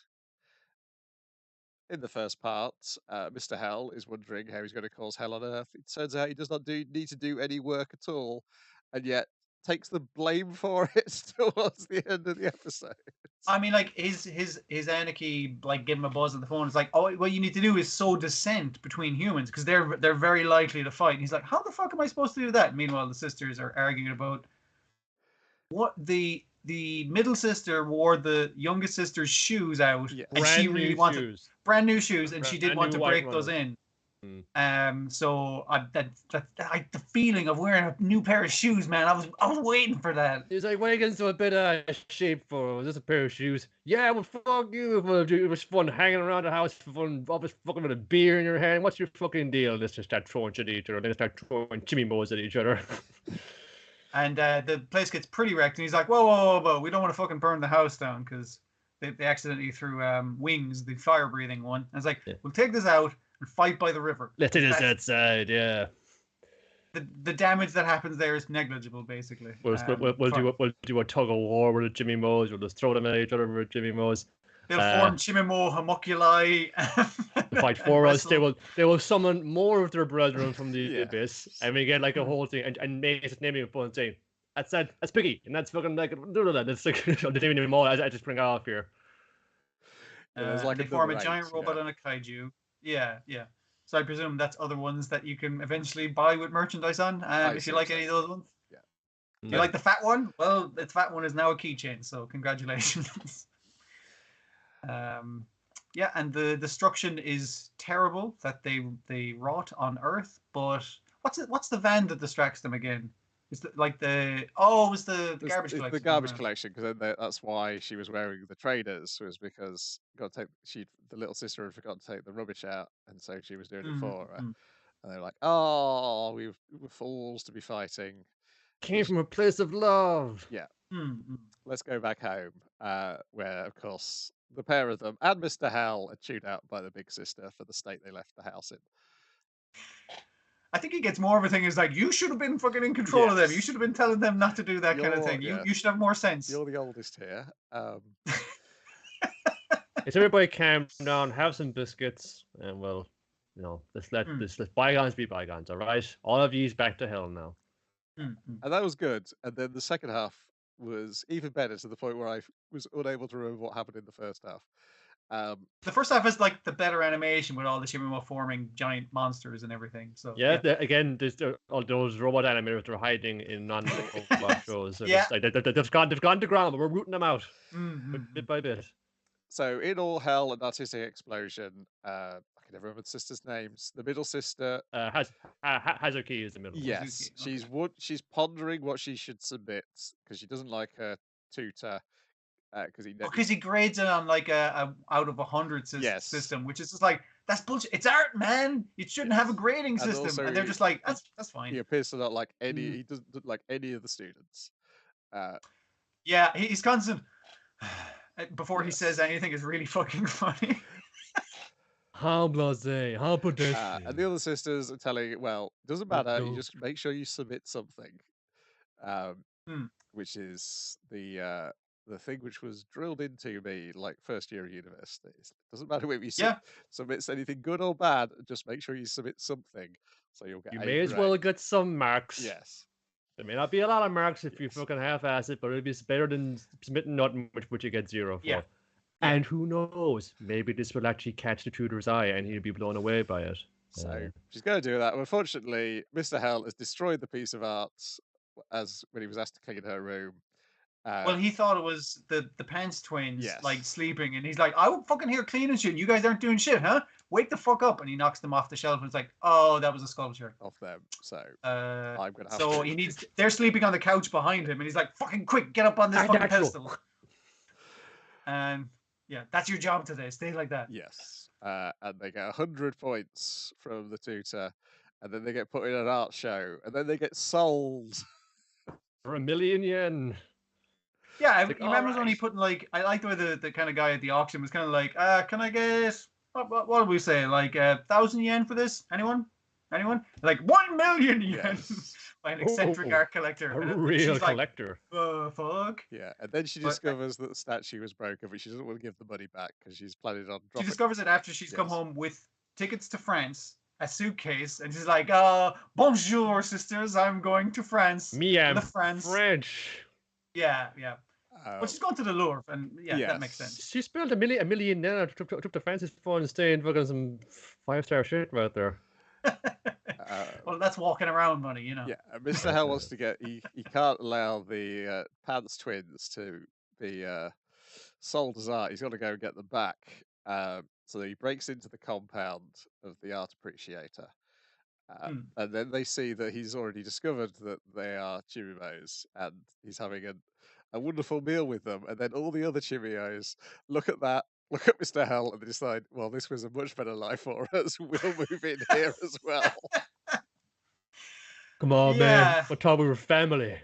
In the first part, Mr. Hell is wondering how he's going to cause hell on Earth. It turns out he does not need to do any work at all, and yet takes the blame for it towards the end of the episode. I mean, like his anarchy, like give him a buzz on the phone. It's like, oh, what you need to do is sow dissent between humans because they're very likely to fight. And he's like, how the fuck am I supposed to do that? Meanwhile, the sisters are arguing about what the middle sister wore the youngest sister's shoes out, and she really wanted brand new shoes, and she did want to break those in. So the feeling of wearing a new pair of shoes, man, I was waiting for that. He's like, "When are you getting a bit of shape for? Just a pair of shoes? Yeah, well, fuck you. It was fun hanging around the house for fun. Always fucking with a beer in your hand. What's your fucking deal? Let's just start throwing shit at each other. Then start throwing Chimimos at each other." And the place gets pretty wrecked, and he's like, whoa, we don't want to fucking burn the house down because they accidentally threw wings, the fire-breathing one. And it's like, we'll take this out and fight by the river. Let's take this outside, yeah. The damage that happens there is negligible, basically. We'll do a tug of war with the Chimimos. We'll just throw them at each other with Chimimos. They'll form Chimimo homunculi. Fight for us. They will summon more of their brethren from the abyss, and we get like a whole thing. And Mace naming a phone saying, "That's Piggy," and that's fucking like that's like the name anymore. I just bring it off here. They form a giant robot and a kaiju. Yeah. So I presume that's other ones that you can eventually buy with merchandise on. If you like any of those ones. Yeah. Do you like the fat one? Well, the fat one is now a keychain. So congratulations. And the destruction is terrible that they wrought on Earth. But what's the van that distracts them again? Is it like the garbage collection? The garbage collection, because that's why she was wearing the trainers, was because the little sister had forgotten to take the rubbish out, and so she was doing it for her. And they're like, "Oh, we were fools to be fighting." Came from a place of love. Yeah. Let's go back home, where of course the pair of them and Mr. Hell are chewed out by the big sister for the state they left the house in. I think he gets more of a thing is like, you should have been fucking in control of them. You should have been telling them not to do that kind of thing. You should have more sense. You're the oldest here. It's everybody calm down, have some biscuits, and let's let bygones be bygones, all right? All of you's back to hell now. And that was good. And then the second half was even better, to the point where I was unable to remember what happened in the first half. The first half is like the better animation with all the Chimimo forming giant monsters and everything. So again, there's all those robot animators that are hiding in non-robot shows. So Yeah. they've gone to ground, but we're rooting them out bit by bit. So in all hell, an artistic explosion. I can never remember the sisters' names. The middle sister, Hazuki is the middle. Yes, Hazuki, she's pondering what she should submit, because she doesn't like her tutor, because he grades it on like a out of 100 system, which is just like, that's bullshit. It's art, man. You shouldn't have a grading system. Also, and they're just like, that's fine. He appears to not like any. He doesn't like any of the students. Yeah, he's constant. Before he says anything is really fucking funny. How blasé, how pedestrian. And the other sisters are telling it, well, it doesn't matter. You just make sure you submit something. Which is the thing which was drilled into me like first year of university. It doesn't matter if you submit anything good or bad, just make sure you submit something, so you'll get. You may as well get some marks. Yes. There may not be a lot of marks if you fucking half-ass it, but it'll be better than submitting nothing, which you get 0 for. Yeah. And who knows? Maybe this will actually catch the tutor's eye, and he'll be blown away by it. So she's going to do that. Unfortunately, Mr. Hell has destroyed the piece of art as when he was asked to clean her room. Well, he thought it was the Pence twins, like sleeping, and he's like, "I would fucking hear cleaning shit. You guys aren't doing shit, huh? Wake the fuck up!" And he knocks them off the shelf, and it's like, "Oh, that was a sculpture of them." So I'm gonna have so he needs. They're sleeping on the couch behind him, and he's like, "Fucking quick, get up on this fucking pedestal." And yeah, that's your job today. Stay like that. Yes, and they get 100 points from the tutor, and then they get put in an art show, and then they get sold for 1,000,000 yen. Yeah, he remembers when he put like, I like the way the kind of guy at the auction was kind of like, can I get what do we say, like 1,000 yen for this? Anyone? Like 1,000,000 yen by an eccentric art collector, a real collector. Like, fuck. Yeah, and then she discovers that the statue was broken, but she doesn't want to give the money back because she's planning on dropping. She discovers it after she's come home with tickets to France, a suitcase, and she's like, bonjour, sisters, I'm going to France. Me, I'm French. Yeah. Well, she's going to the Louvre, and that makes sense. She spent a million then took to France's phone and staying fucking some 5-star shit right there. Well, that's walking around money, you know. Yeah, Mr. Hell wants to get. He can't allow the Pants twins to be sold as art. He's got to go and get them back. So he breaks into the compound of the art appreciator. And then they see that he's already discovered that they are Chimimos, and he's having a wonderful meal with them. And then all the other Chimimos look at Mr. Hell, and they decide, well, this was a much better life for us. We'll move in here as well. Come on, man. We're talking about family.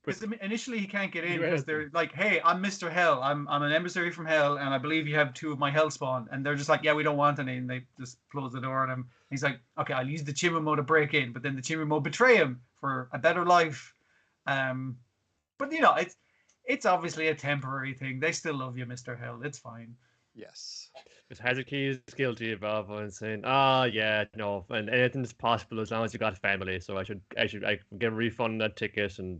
Because initially he can't get in because they're like, "Hey, I'm Mr. Hell. I'm an emissary from Hell, and I believe you have 2 of my Hell spawn." And they're just like, "Yeah, we don't want any." And they just close the door on him. He's like, "Okay, I'll use the Chimimo to break in," but then the Chimimo betray him for a better life. But you know, it's obviously a temporary thing. They still love you, Mr. Hell. It's fine. Yes. Because Hazuki is guilty of saying, no, and anything's possible as long as you got a family. So I can get a refund on that ticket, and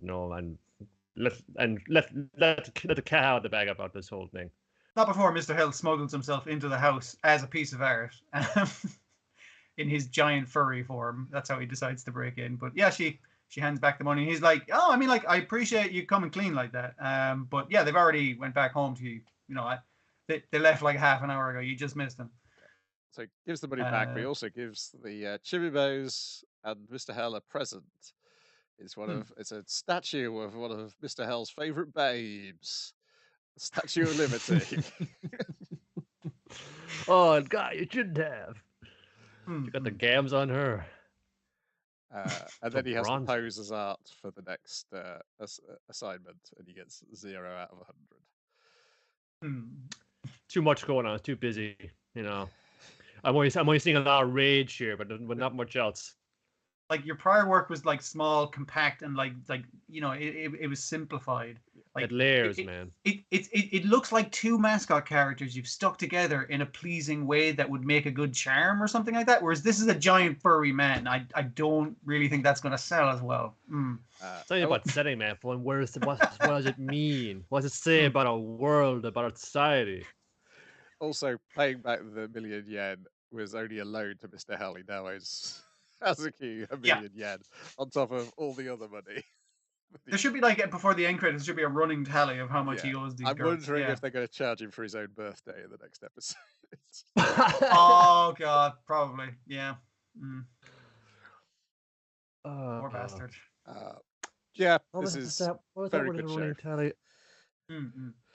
let the cat out of the bag about this whole thing. Not before Mr. Hell smuggles himself into the house as a piece of art in his giant furry form. That's how he decides to break in. But yeah, she hands back the money. And he's like, "Oh, I mean, like, I appreciate you coming clean like that. But yeah, they've already went back home to you. You know, They left like half an hour ago. You just missed them." So he gives the money back, but he also gives the Chimimos and Mr. Hell a present. It's a statue of one of Mr. Hell's favorite babes, the Statue of Liberty. Oh God, you shouldn't have. You got the gams on her. And then he has to pose as art for the next assignment, and he gets 0 out of 100. Too much going on. It's too busy, you know. I'm only seeing a lot of rage here, but not much else. Like your prior work was like small, compact, and like you know, it was simplified. Like layers, man. It looks like two mascot characters you've stuck together in a pleasing way that would make a good charm or something like that. Whereas this is a giant furry man. I don't really think that's going to sell as well. It's not about setting, man. What does it mean? What does it say about our world, about our society? Also, paying back the million yen was only a loan to Mr. Hell. He now owes Hazuki a million yen on top of all the other money. There should be, like, before the end credits, there should be a running tally of how much he owes these I'm girls. wondering if they're going to charge him for his own birthday in the next episode. Oh, God, probably. Yeah. Poor bastard. Yeah, what this was is that? What was very that with good a running show. tally?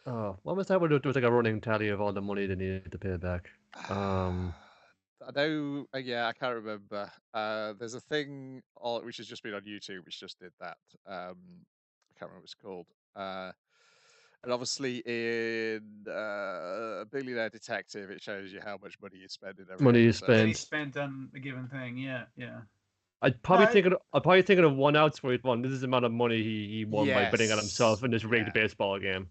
Oh, what was that? There was like a running tally of all the money they needed to pay back. I know, I can't remember. There's a thing which has just been on YouTube, which just did that. I can't remember what it's called. And obviously in Billionaire Detective, it shows you how much money you spend in every money you episode. spend. Money spent on a given thing, yeah. I'd probably thinking of one outs where he'd won. This is the amount of money he won by betting on himself in this rigged baseball game.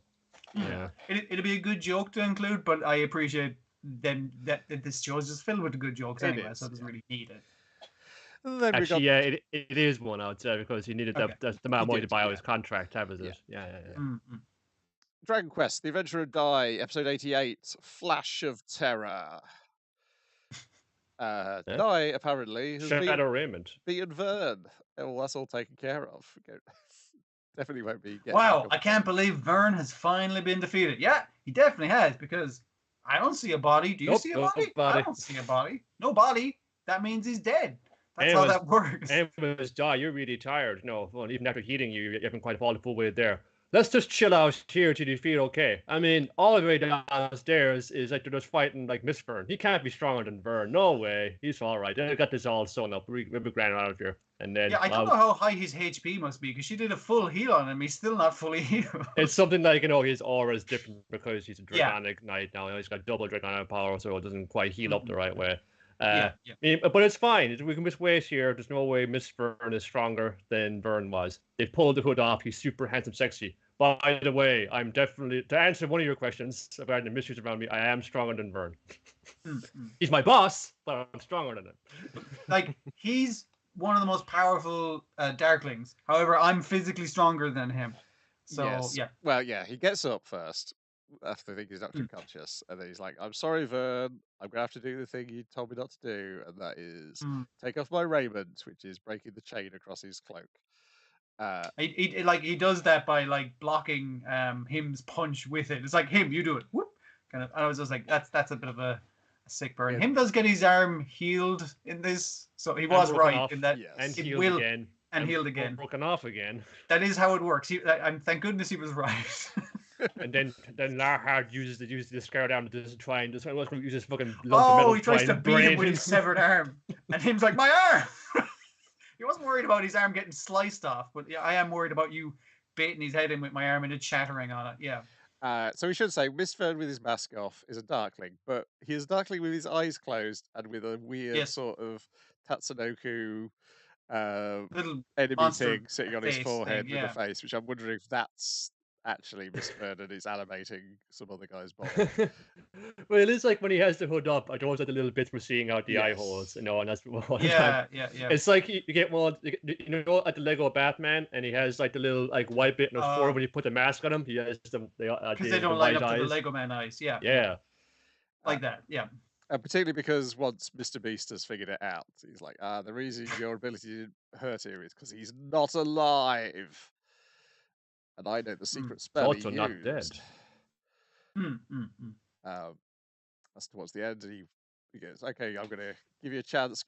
Yeah. It'd be a good joke to include, but I appreciate then that this show is just filled with good jokes anyway, so it doesn't really need it. Then actually, it is one out because he needed the amount of money to buy out his contract. That was it. Yeah. Dragon Quest: The Adventure of Dai, episode 88, Flash of Terror. Dai apparently has beaten Vern. Well, that's all taken care of. Definitely won't be. Wow, I can't believe Vern has finally been defeated. Yeah, he definitely has, because I don't see a body. Do you see a body? I don't see a body. No body. That means he's dead. That's how that works. And Dai, you're really tired. No, well, even after healing you, you haven't quite fallen the full way there. Let's just chill out here till you feel okay. I mean, all the way downstairs is like they're just fighting like Miss Vern. He can't be stronger than Vern. No way. He's all right. They got this all sewn up. We'll be grand out of here. And then I don't know how high his HP must be, because she did a full heal on him. He's still not fully healed. It's something like, his aura is different because he's a draconic knight now. He's got double draconic power, so it doesn't quite heal up the right way. But it's fine. We can just wait here. There's no way Miss Vern is stronger than Vern was. They pulled the hood off. He's super handsome, sexy. By the way, I'm definitely, to answer one of your questions about the mysteries around me, I am stronger than Vern. He's my boss, but I'm stronger than him. Like, he's one of the most powerful Darklings. However, I'm physically stronger than him. So, yeah. Well, he gets up first after thinking he's not unconscious, and then he's like, I'm sorry, Vern, I'm going to have to do the thing you told me not to do, and that is take off my raiment, which is breaking the chain across his cloak. He does that by, like, blocking him's punch with it. It's like, him, you do it. Whoop. Kind of. I was just like, that's a bit of a sick burn. Yeah. Him does get his arm healed in this, so he was right in that. And healed again. And healed again. Broken off again. That is how it works. Thank goodness he was right. And then Larhard uses the scare down to try and use this fucking lump of metal. He tries to beat him with his severed arm, and him's like, my arm. He wasn't worried about his arm getting sliced off, but yeah, I am worried about you baiting his head in with my arm and it shattering on it. Yeah. So we should say, Miss Vern with his mask off is a Darkling, but he is a Darkling with his eyes closed and with a weird sort of Tatsunoko little enemy thing sitting on his forehead with a face, which I'm wondering if that's actually Miss Vern and is animating some other guy's body. Well, it is like when he has the hood up, I don't like the little bits we're seeing out the eye holes, and that's yeah. It's like you get one, at the Lego Batman, and he has like the little like white bit in his forehead when you put the mask on him. He has because they don't light up to the Lego Man eyes. Yeah. Like that. Yeah. Particularly because once Mr. Beast has figured it out, he's like, the reason your ability didn't hurt him is because he's not alive. And I know the secret spell he used. Not dead. That's towards the end, and he goes, okay, I'm going to give you a chance.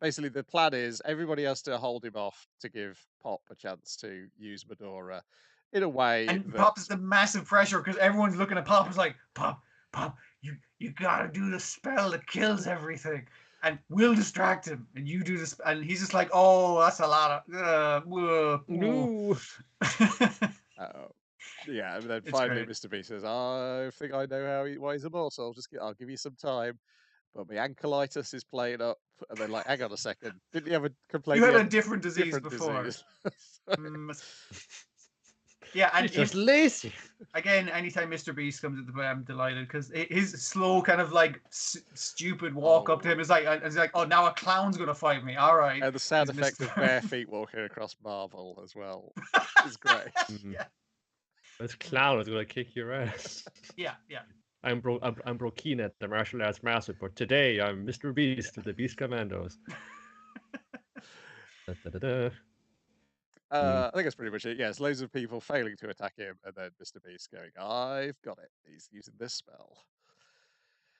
Basically, the plan is everybody has to hold him off to give Pop a chance to use Medora in a way. And Pop is the massive pressure because everyone's looking at Pop. It's like, Pop, you got to do the spell that kills everything. And we'll distract him, and you do this. And he's just like, oh, that's a lot of... no. Yeah, and then finally Mr. B says, I think I know why he's immortal. I'll give you some time. But my ankleitis is playing up. And then, like, hang on a second. Didn't you have a complaint? You had a different disease before. Yeah, and he's just lazy. Again, anytime Mr. Beast comes into play, I'm delighted because his slow kind of like stupid walk up to him is like, oh, now a clown's gonna fight me. All right. And the sound effect of bare feet walking across marble as well is great. Yeah. This clown is gonna kick your ass. Yeah. I'm Brokina, the martial arts master, but today I'm Mr. Beast with the Beast Commandos. Da, da, da, da. I think that's pretty much it. Yes, loads of people failing to attack him, and then Mr. Beast going, "I've got it." He's using this spell.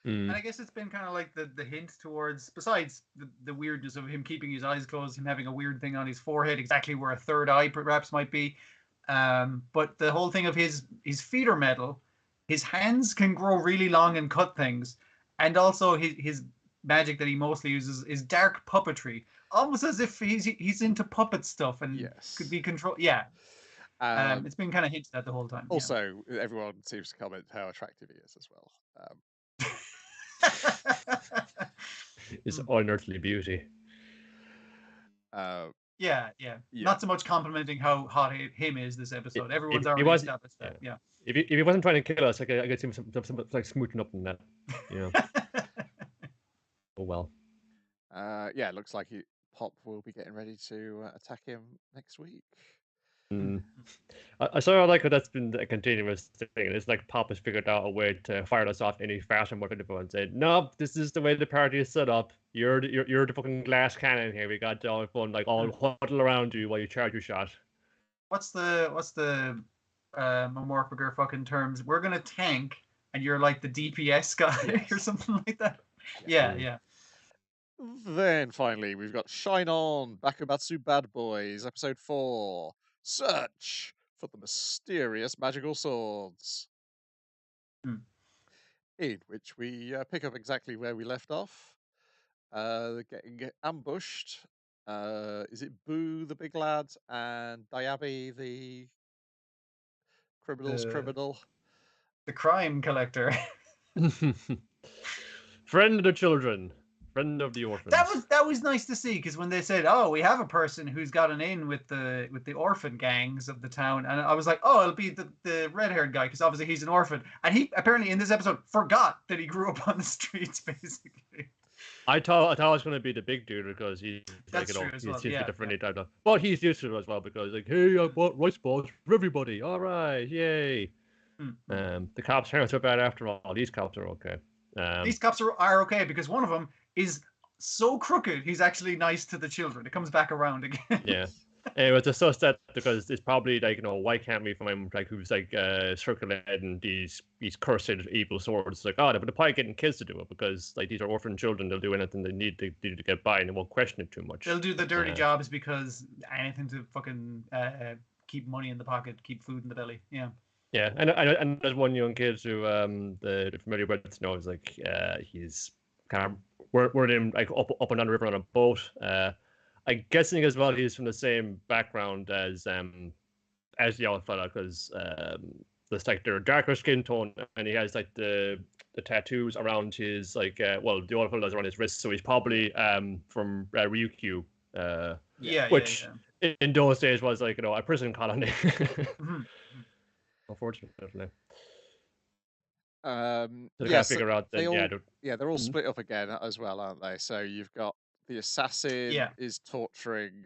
And I guess it's been kind of like the hint towards, besides the weirdness of him keeping his eyes closed, him having a weird thing on his forehead, exactly where a third eye perhaps might be. But the whole thing of his feet are metal, his hands can grow really long and cut things, and also his magic that he mostly uses is dark puppetry, almost as if he's into puppet stuff and could be controlled. Yeah. It's been kind of hinted at the whole time. Also, everyone seems to comment how attractive he is as well. His unearthly beauty. Yeah. Not so much complimenting how hot him is this episode. Everyone's already established that. Yeah. If he wasn't trying to kill us, I could see him some like smooching up in that. Yeah. Oh well. Yeah, it looks like Pop will be getting ready to attack him next week. I sort of like how that's been a continuous thing. It's like Pop has figured out a way to fire us off any faster more than everyone said, "No, this is the way the party is set up. You're the fucking glass cannon here. We got all fun, like all huddle around you while you charge your shot." What's the Homebrew fucking terms? We're gonna tank, and you're like the DPS guy or something like that. Yeah. Then finally, we've got Shine On, Bakumatsu Bad Boys, episode 4. Search for the mysterious magical swords. In which we pick up exactly where we left off. Getting ambushed. Is it Boo, the big lad, and Diaby, the criminal? The crime collector. Friend of the children. Friend of the orphans. That was nice to see, because when they said, "Oh, we have a person who's gotten in with the orphan gangs of the town," and I was like, "Oh, it'll be the red-haired guy, because obviously he's an orphan," and he apparently in this episode forgot that he grew up on the streets, basically. I thought it was going to be the big dude because he's like, he's different type of. But he's used to it as well because like, hey, I bought rice balls for everybody. All right, yay. The cops aren't so bad after all. These cops are okay. These cops are okay because one of them is so crooked, he's actually nice to the children. It comes back around again. Yeah. Anyway, it's so sad because it's probably like, why can't we find like who's like circulating these cursed evil swords? Like, but they're probably getting kids to do it because like these are orphan children. They'll do anything they need to get by and they won't question it too much. They'll do the dirty jobs because anything to fucking keep money in the pocket, keep food in the belly. Yeah. Yeah, and there's one young kid who the familiar with knows like he's kind of we're in like up and down the river on a boat. I'm guessing as well he's from the same background as the old fella because there's like their darker skin tone and he has like the tattoos around his like the old fella's around his wrist, so he's probably from Ryukyu. Which in those days was like a prison colony. Unfortunately. Figure out that they're all split up again as well, aren't they? So you've got the assassin is torturing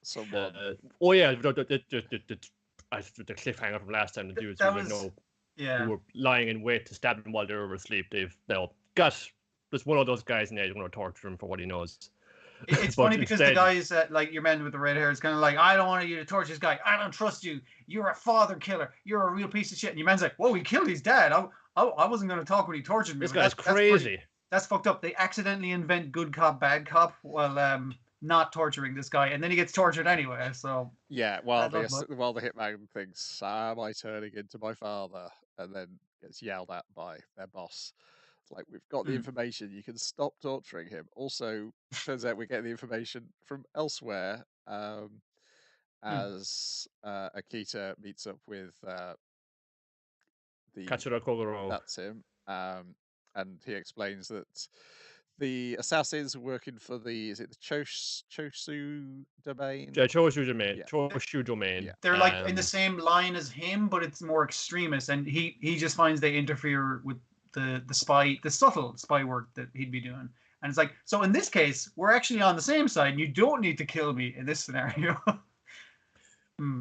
someone. The cliffhanger from last time. The dudes who were lying in wait to stab them while they were asleep. They've got there's one of those guys in there who's going to torture him for what he knows. It's funny because the guys like your man with the red hair is kind of like, I don't want you to torture this guy. I don't trust you. You're a father killer. You're a real piece of shit. And your man's like, whoa, he killed his dad. I wasn't going to talk when he tortured me. This guy's crazy. That's fucked up. They accidentally invent good cop, bad cop while not torturing this guy, and then he gets tortured anyway. So while the hitman thinks, am I turning into my father, and then gets yelled at by their boss. Like, we've got the information, you can stop torturing him. Also, turns out we get the information from elsewhere as Akita meets up with the Katsura Kogoro. That's him. And he explains that the assassins working for is it the Chosu domain? Choshu domain. Yeah. Choshu domain. Yeah. They're like in the same line as him, but it's more extremist, and he just finds they interfere with the subtle spy work that he'd be doing. And it's like, so in this case, we're actually on the same side, and you don't need to kill me in this scenario.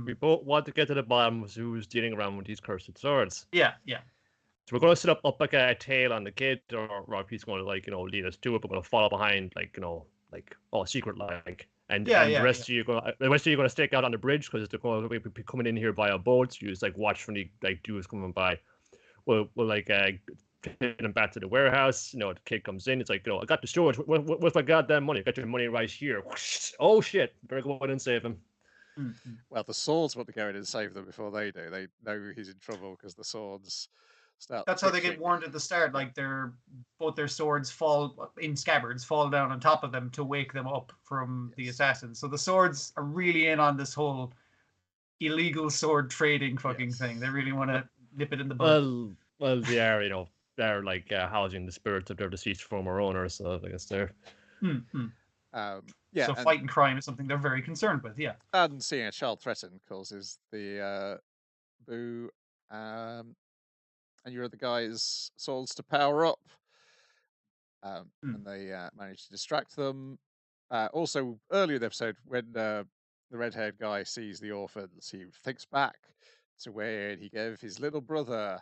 We both want to get to the bottom of who's dealing around with these cursed swords. Yeah. So we're going to set up like a tail on the kid, or if he's going to lead us to it. We're going to follow behind, secret like. And the rest of you going to stake out on the bridge because they're going to be coming in here via boats. You just watch when the dudes coming by. We'll take them back to the warehouse. The kid comes in. It's like, I got the storage. What's my goddamn money? I got your money right here. Oh shit! Better go in and save him. Mm-hmm. Well, the swords want to go in and save them before they do. They know he's in trouble because the swords start. That's how they get warned at the start. Like both their swords fall in scabbards, fall down on top of them to wake them up from the assassins. So the swords are really in on this whole illegal sword trading fucking thing. They really want to nip it in the bud. Well, they are, they're like housing the spirits of their deceased former owners. So I guess they're. So fighting crime is something they're very concerned with. Yeah. And seeing a child threatened causes the Boo and your other guys' swords to power up. And they manage to distract them. Also, earlier in the episode, when the red-haired guy sees the orphans, he thinks back to when he gave his little brother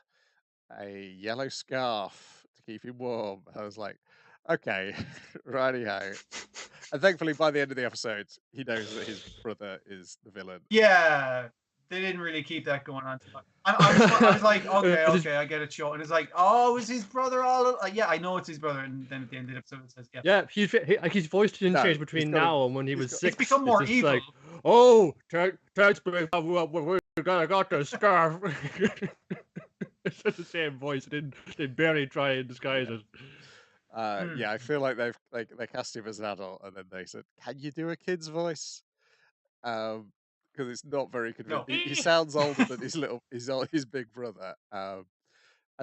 a yellow scarf to keep him warm. I was like, okay, righty-ho. And thankfully, by the end of the episode, he knows that his brother is the villain. Yeah, they didn't really keep that going on. I was like, okay, I get it, show. And it's like, oh, is his brother all? Yeah, I know it's his brother. And then at the end of the episode, it says, yeah. Yeah, his voice didn't change between now and when he was 6. It's become more evil. Like, oh, thanks, we got the scarf. It's the same voice. They barely try and disguise it. Yeah, I feel like they cast him as an adult, and then they said, "Can you do a kid's voice?" Because it's not very convincing. No. He sounds older than his big brother. And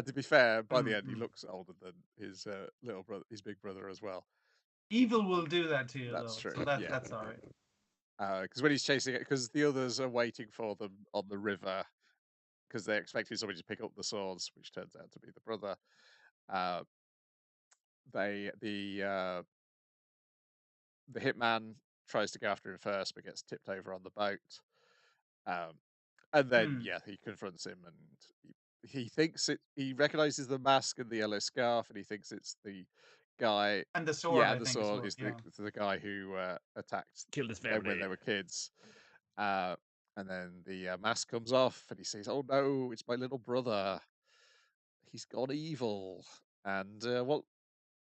to be fair, by the end, he looks older than his little brother, his big brother as well. Evil will do that to you. That's though, true. So that's all right. Because when he's chasing it, because the others are waiting for them on the river, because they're expecting somebody to pick up the swords, which turns out to be the brother. The hitman tries to go after him first, but gets tipped over on the boat. And then, he confronts him, and he thinks he recognizes the mask and the yellow scarf, and he thinks it's the guy. And the sword. Yeah, the sword is the guy who killed his family when they were kids. And then the mask comes off, and he says, "Oh no, it's my little brother. He's gone evil." And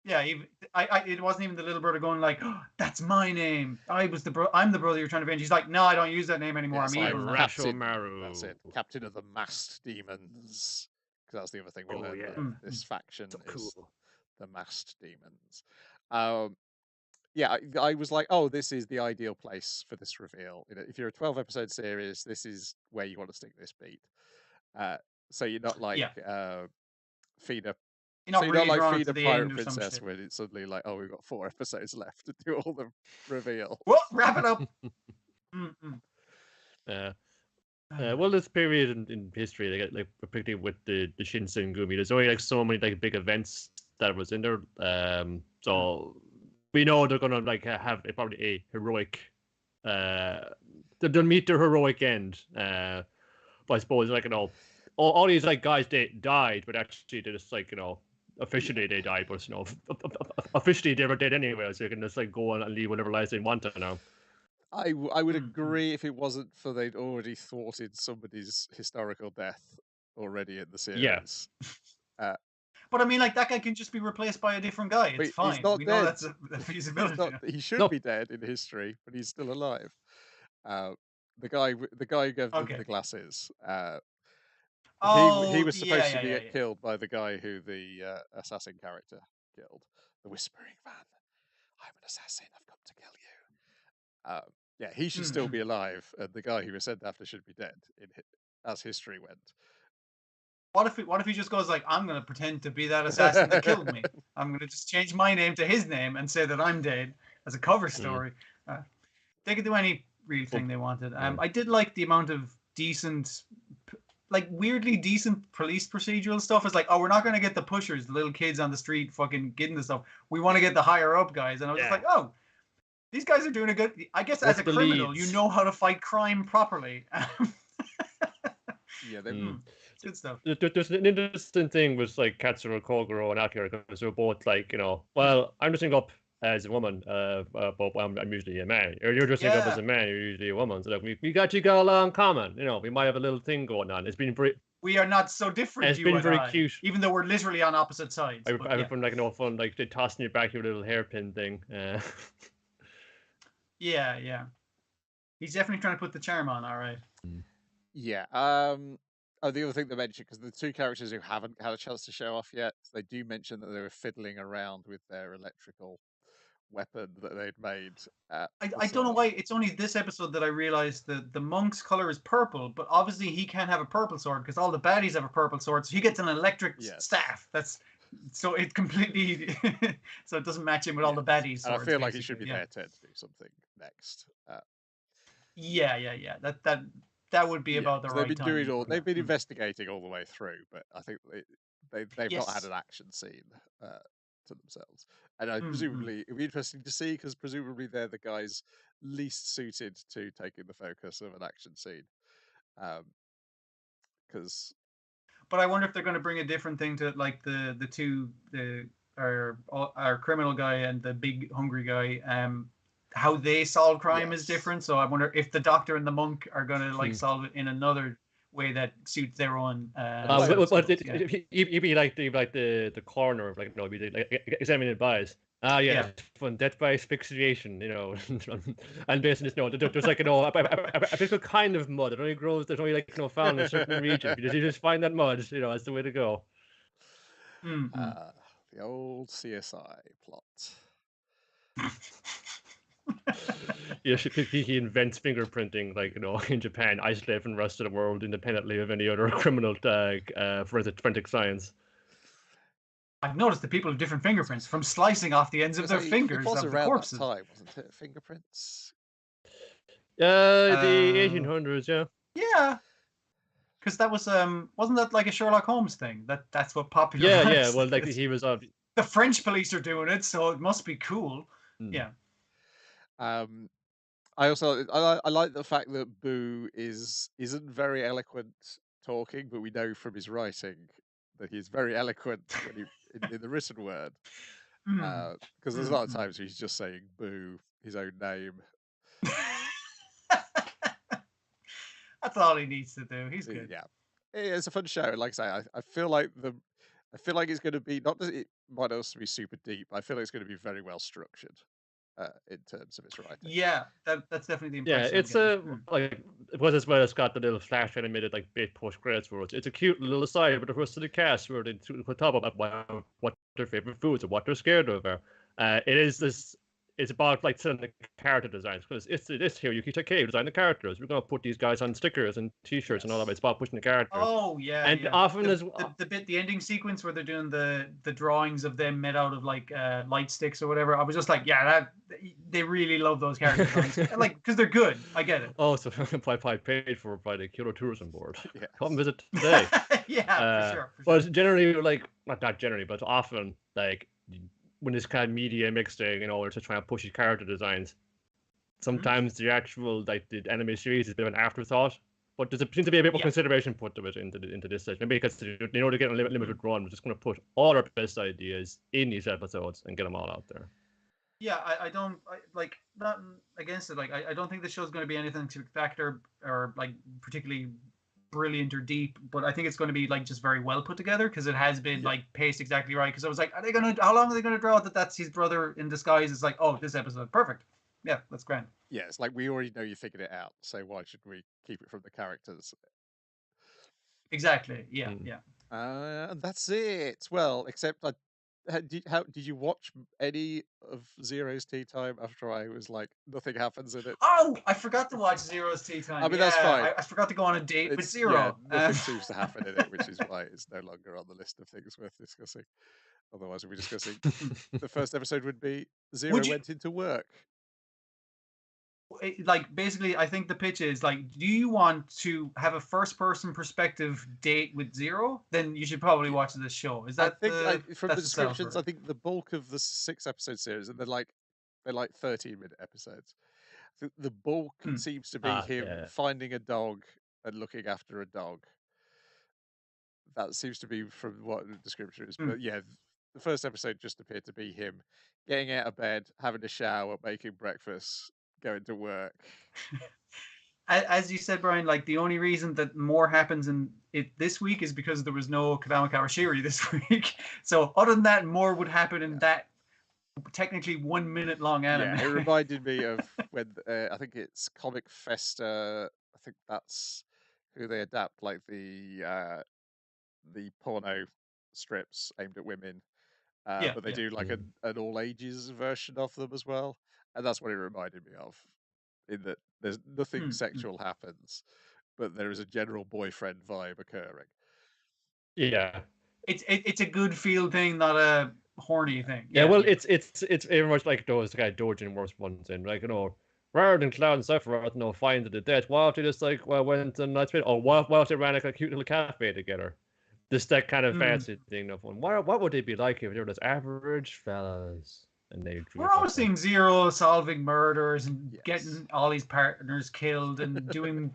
Yeah, it wasn't even the little brother going like, oh, "That's my name. I'm the brother you're trying to avenge." He's like, "No, I don't use that name anymore. I'm evil." That's it. Captain of the Masked Demons. Because that's the other thing we learned. Yeah. This faction is cool. The Masked Demons. I was like, "Oh, this is the ideal place for this reveal. If you're a 12-episode series, this is where you want to stick this beat. So you're not like Feed a Pirate Princess when it's suddenly like, oh, we've got 4 episodes left to do all the reveal. Well, wrap it up. Well, this period in history, particularly with the Shinsengumi, there's only so many big events that was in there. So we know they're gonna have probably a heroic. They'll meet their heroic end. But I suppose all these guys they died, but actually they just officially they died, but officially they were dead anyway. So you can just go on and leave whatever lives they want to now. I would agree if it wasn't for they'd already thwarted somebody's historical death already in the series. Yeah. But I mean, that guy can just be replaced by a different guy. It's fine. He's not we dead. know that's a feasibility. He should be dead in history, but he's still alive. The guy who gave them the glasses. He was supposed to be killed by the guy who the assassin character killed. The Whispering Man. I'm an assassin. I've come to kill you. He should still be alive, and the guy who was sent after should be dead, as history went. What if he just goes like, I'm gonna pretend to be that assassin that killed me. I'm gonna just change my name to his name and say that I'm dead as a cover story. They could do any real thing they wanted. I did like the amount of decent, like weirdly decent police procedural stuff. It's like, oh, we're not gonna get the pushers, the little kids on the street, fucking getting the stuff. We want to get the higher up guys. And I was just like, oh, these guys are doing a good. I guess as a criminal, you know how to fight crime properly. Yeah, they. Good stuff. There's an interesting thing with like Katsuro, Kogoro, and Akira because they're both like, well, I'm dressing up as a woman, but I'm usually a man. Or you're dressing up as a man, you're usually a woman. So like, we got a lot in common. We might have a little thing going on. It's been very. We are not so different. It's been very cute, even though we're literally on opposite sides. I've been like fun, like tossing you back your little hairpin thing. Yeah. He's definitely trying to put the charm on. All right. Yeah. Oh, the other thing they mentioned, because the two characters who haven't had a chance to show off yet, they do mention that they were fiddling around with their electrical weapon that they'd made. I don't know why it's only this episode that I realized that the monk's color is purple, but obviously he can't have a purple sword because all the baddies have a purple sword, so he gets an electric staff. So it completely so it doesn't match him with all the baddies. And I feel like he should be there to do something next. Yeah. That would be about the right time. They've been investigating all the way through, but I think they've not had an action scene to themselves. And presumably it'll be interesting to see, because presumably they're the guys least suited to taking the focus of an action scene. But I wonder if they're going to bring a different thing to like our criminal guy and the big hungry guy. How they solve crime is different. So I wonder if the doctor and the monk are going to like solve it in another way that suits their own. You'd be like the coroner of like be like examining advice. Fun death by asphyxiation, and basically there's like a particular kind of mud. It only grows. There's only like found in a certain region. You just find that mud, that's the way to go. The old CSI plot. He invents fingerprinting, like in Japan, isolated from the rest of the world, independently of any other criminal forensic science. I've noticed that people have different fingerprints from slicing off the ends of their fingers of the corpses. That time, wasn't it? Fingerprints. The 1800s, yeah. Yeah. Because that was wasn't that like a Sherlock Holmes thing? That's what popularized. Yeah. Well, like he was. The French police are doing it, so it must be cool. Yeah. I also I like the fact that Boo isn't very eloquent talking, but we know from his writing that he's very eloquent when in the written word. Because there's a lot of times where he's just saying Boo, his own name. That's all he needs to do. He's good. Yeah, it's a fun show. Like I say, I feel like it's going to be it might also be super deep. I feel like it's going to be very well structured. In terms of its writing. Yeah, that's definitely the impression. Yeah, it's it was as well as got the little flash animated like bit post credits words. It's a cute little aside, but the rest of the cast where they talk about what their favorite foods or what they're scared of. It is this. It's about like selling the character designs, because it's this here. You can design the characters. We're gonna put these guys on stickers and T-shirts and all that. It's about pushing the characters. Oh yeah. And often the ending sequence where they're doing the drawings of them made out of like light sticks or whatever. I was just like, they really love those characters, like because they're good. I get it. Oh, so I paid for by the Kyoto Tourism Board. Yeah. Come visit today. For sure. But generally, like not generally, but often like. When this kind of media mixing, they're just trying to push his character designs. Sometimes the actual the anime series is a bit of an afterthought, but there seems to be a bit more consideration put to it into this session. Maybe because they're getting a limited run, we're just going to put all our best ideas in these episodes and get them all out there. Yeah, I don't not against it. Like I don't think the show's going to be anything spectacular or like particularly brilliant or deep, but I think it's going to be like just very well put together, because it has been like paced exactly right. Because I was like, how long are they going to draw that that's his brother in disguise? It's like, oh, this episode, perfect. Yeah, that's grand. Yeah, it's like we already know you figured it out, so why should we keep it from the characters? Exactly. Yeah. And that's it. Well, except did you watch any of Zero's Tea Time after I was like, nothing happens in it? Oh, I forgot to watch Zero's Tea Time. I mean, that's fine. I forgot to go on a date with Zero. Yeah, nothing seems to happen in it, which is why it's no longer on the list of things worth discussing. Otherwise, we'll be discussing. The first episode would be Zero went into work. Like, basically, I think the pitch is like, do you want to have a first-person perspective date with Zero? Then you should probably watch this show. Is that from the descriptions? I think the bulk of the 6-episode series, and they're like 13-minute episodes. I think the bulk seems to be him finding a dog and looking after a dog. That seems to be from what the description is. But yeah, the first episode just appeared to be him getting out of bed, having a shower, making breakfast, going to work. As you said, Brian, like the only reason that more happens in it this week is because there was no Kadama Kawashiri this week. So other than that, more would happen in that technically 1 minute long anime. Yeah, it reminded me of when I think it's Comic Festa. I think that's who they adapt, like the porno strips aimed at women. But they do like an all ages version of them as well, and that's what it reminded me of. In that there's nothing sexual happens, but there is a general boyfriend vibe occurring. Yeah, it's a good feel thing, not a horny thing. Yeah, well, it's very much like those guy Dojin worst ones in, like, you know, rather than Cloud and Sephiroth, you know, finding the death. Why don't they just like went and why don't they ran like a cute little cafe together? Just that kind of fancy thing of one. What would they be like if they were just average fellas? And we're always seeing Zero solving murders and getting all his partners killed and doing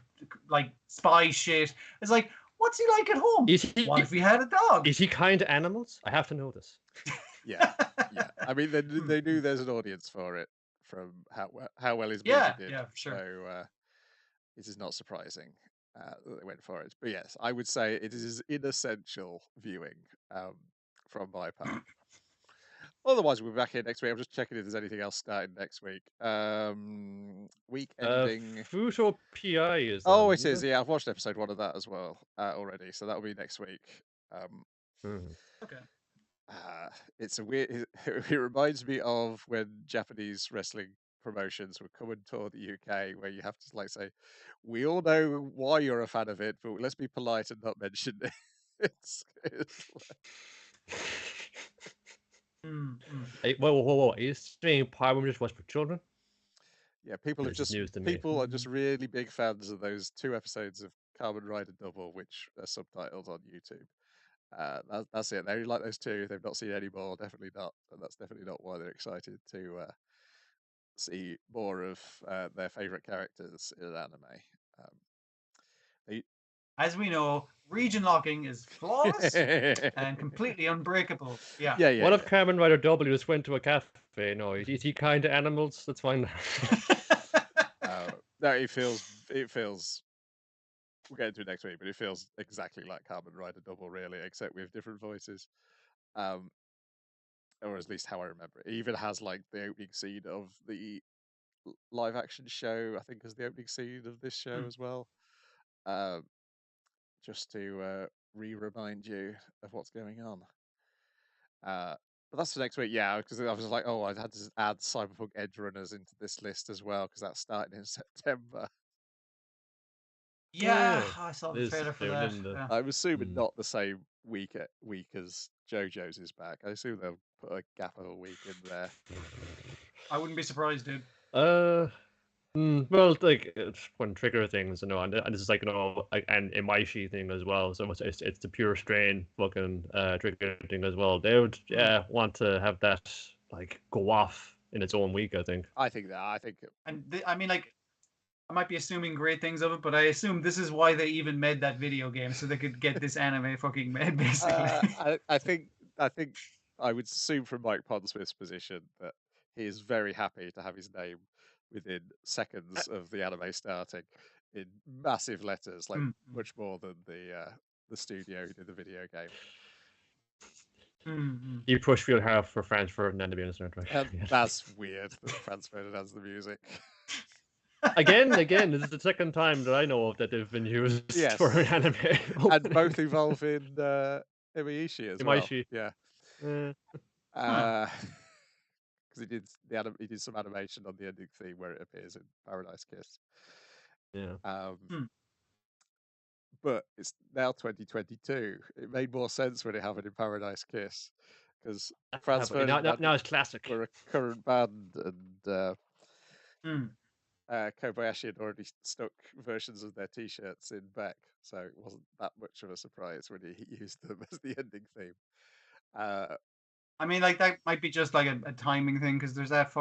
like spy shit. It's like, what's he like at home? What if he had a dog? Is he kind to animals? I have to know this. Yeah. I mean, they knew there's an audience for it from how well his movie did. Yeah, for sure. So it is not surprising that they went for it. But yes, I would say it is inessential viewing from my part. Otherwise, we'll be back here next week. I'm just checking if there's anything else starting next week. Week ending. Futo PI is. Oh, it is. Yeah, I've watched episode 1 of that as well already. So that'll be next week. Okay. It's a weird. It reminds me of when Japanese wrestling promotions would come and tour the UK, where you have to like say, "We all know why you're a fan of it, but let's be polite and not mention it." it's Hey, whoa! Are you saying Power Woman just was for children? Yeah, people are just really big fans of those 2 episodes of Kamen Rider Double, which are subtitled on YouTube. That's it. They only like those 2. They've not seen any more. Definitely not. And that's definitely not why they're excited to see more of their favorite characters in an anime. As we know, region locking is flawless and completely unbreakable. Yeah. What if Kamen Rider W just went to a cafe? No, is he kind to animals? That's fine. No, it feels. We'll get into it next week, but it feels exactly like Kamen Rider Double, really, except with different voices. Or at least how I remember it. It even has like the opening scene of the live action show, I think, as the opening scene of this show as well. Just to remind you of what's going on. But that's for next week, yeah, because I was like, oh, I had to add Cyberpunk Edge Runners into this list as well, because that's starting in September. Yeah, I saw the trailer for that. I'm assuming not the same week as JoJo's is back. I assume they'll put a gap of a week in there. I wouldn't be surprised, dude. Well, like it's one trigger things, you know, and this is like, you know, an Imaishi thing as well. So it's the pure strain fucking trigger thing as well. They would want to have that like go off in its own week. I think. And I mean, like, I might be assuming great things of it, but I assume this is why they even made that video game, so they could get this anime fucking made, basically. I think I would assume from Mike Pondsmith's position that he is very happy to have his name within seconds of the anime starting in massive letters, like much more than the studio who did the video game. You push real hard for Franz Ferdinand to be on the soundtrack. That's weird that Franz Ferdinand has the music. Again, this is the second time that I know of that they've been used for an anime. And both involve in Imaishi as well. Yeah. Because he did some animation on the ending theme where it appears in Paradise Kiss. Yeah. But it's now 2022. It made more sense when it happened in Paradise Kiss, because Franz Ferdinand now it's classic. were a current band, and Kobayashi had already stuck versions of their T-shirts in Beck, so it wasn't that much of a surprise when he used them as the ending theme. I mean, like, that might be just like a timing thing, because there's that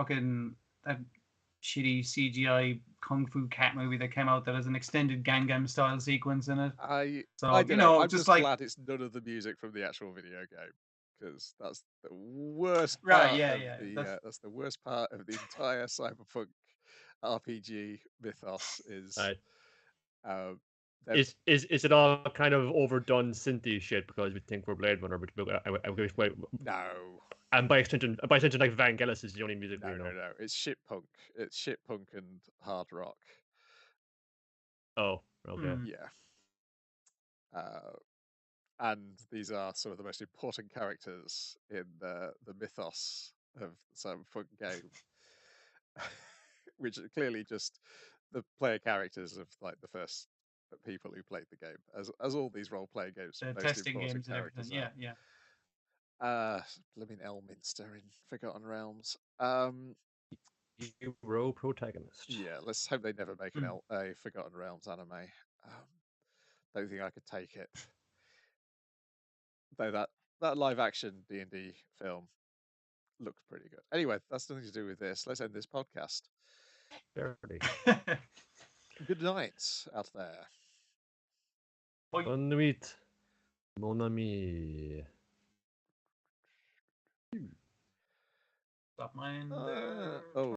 shitty CGI Kung Fu Cat movie that came out that has an extended Gangnam Style sequence in it. I don't know. I'm just glad it's none of the music from the actual video game, because that's the worst part. That's the worst part of the entire cyberpunk RPG mythos. Is it all kind of overdone synthy shit because we think we're Blade Runner? But no. And by extension, like Vangelis is the only music we know. No. It's shit punk. It's shit punk and hard rock. Oh, okay. Yeah. And these are some of the most important characters in the mythos of the cyberpunk game, which are clearly just the player characters of like the first people who played the game, as all these role-playing games, the most testing important games and everything. characters Yeah. Living Elminster in Forgotten Realms. Hero protagonist. Yeah, let's hope they never make a Forgotten Realms anime. Don't think I could take it. Though that live action D&D film looked pretty good. Anyway, that's nothing to do with this. Let's end this podcast. Good night out there. Bonne nuit, mon ami. Stop mine. Oh.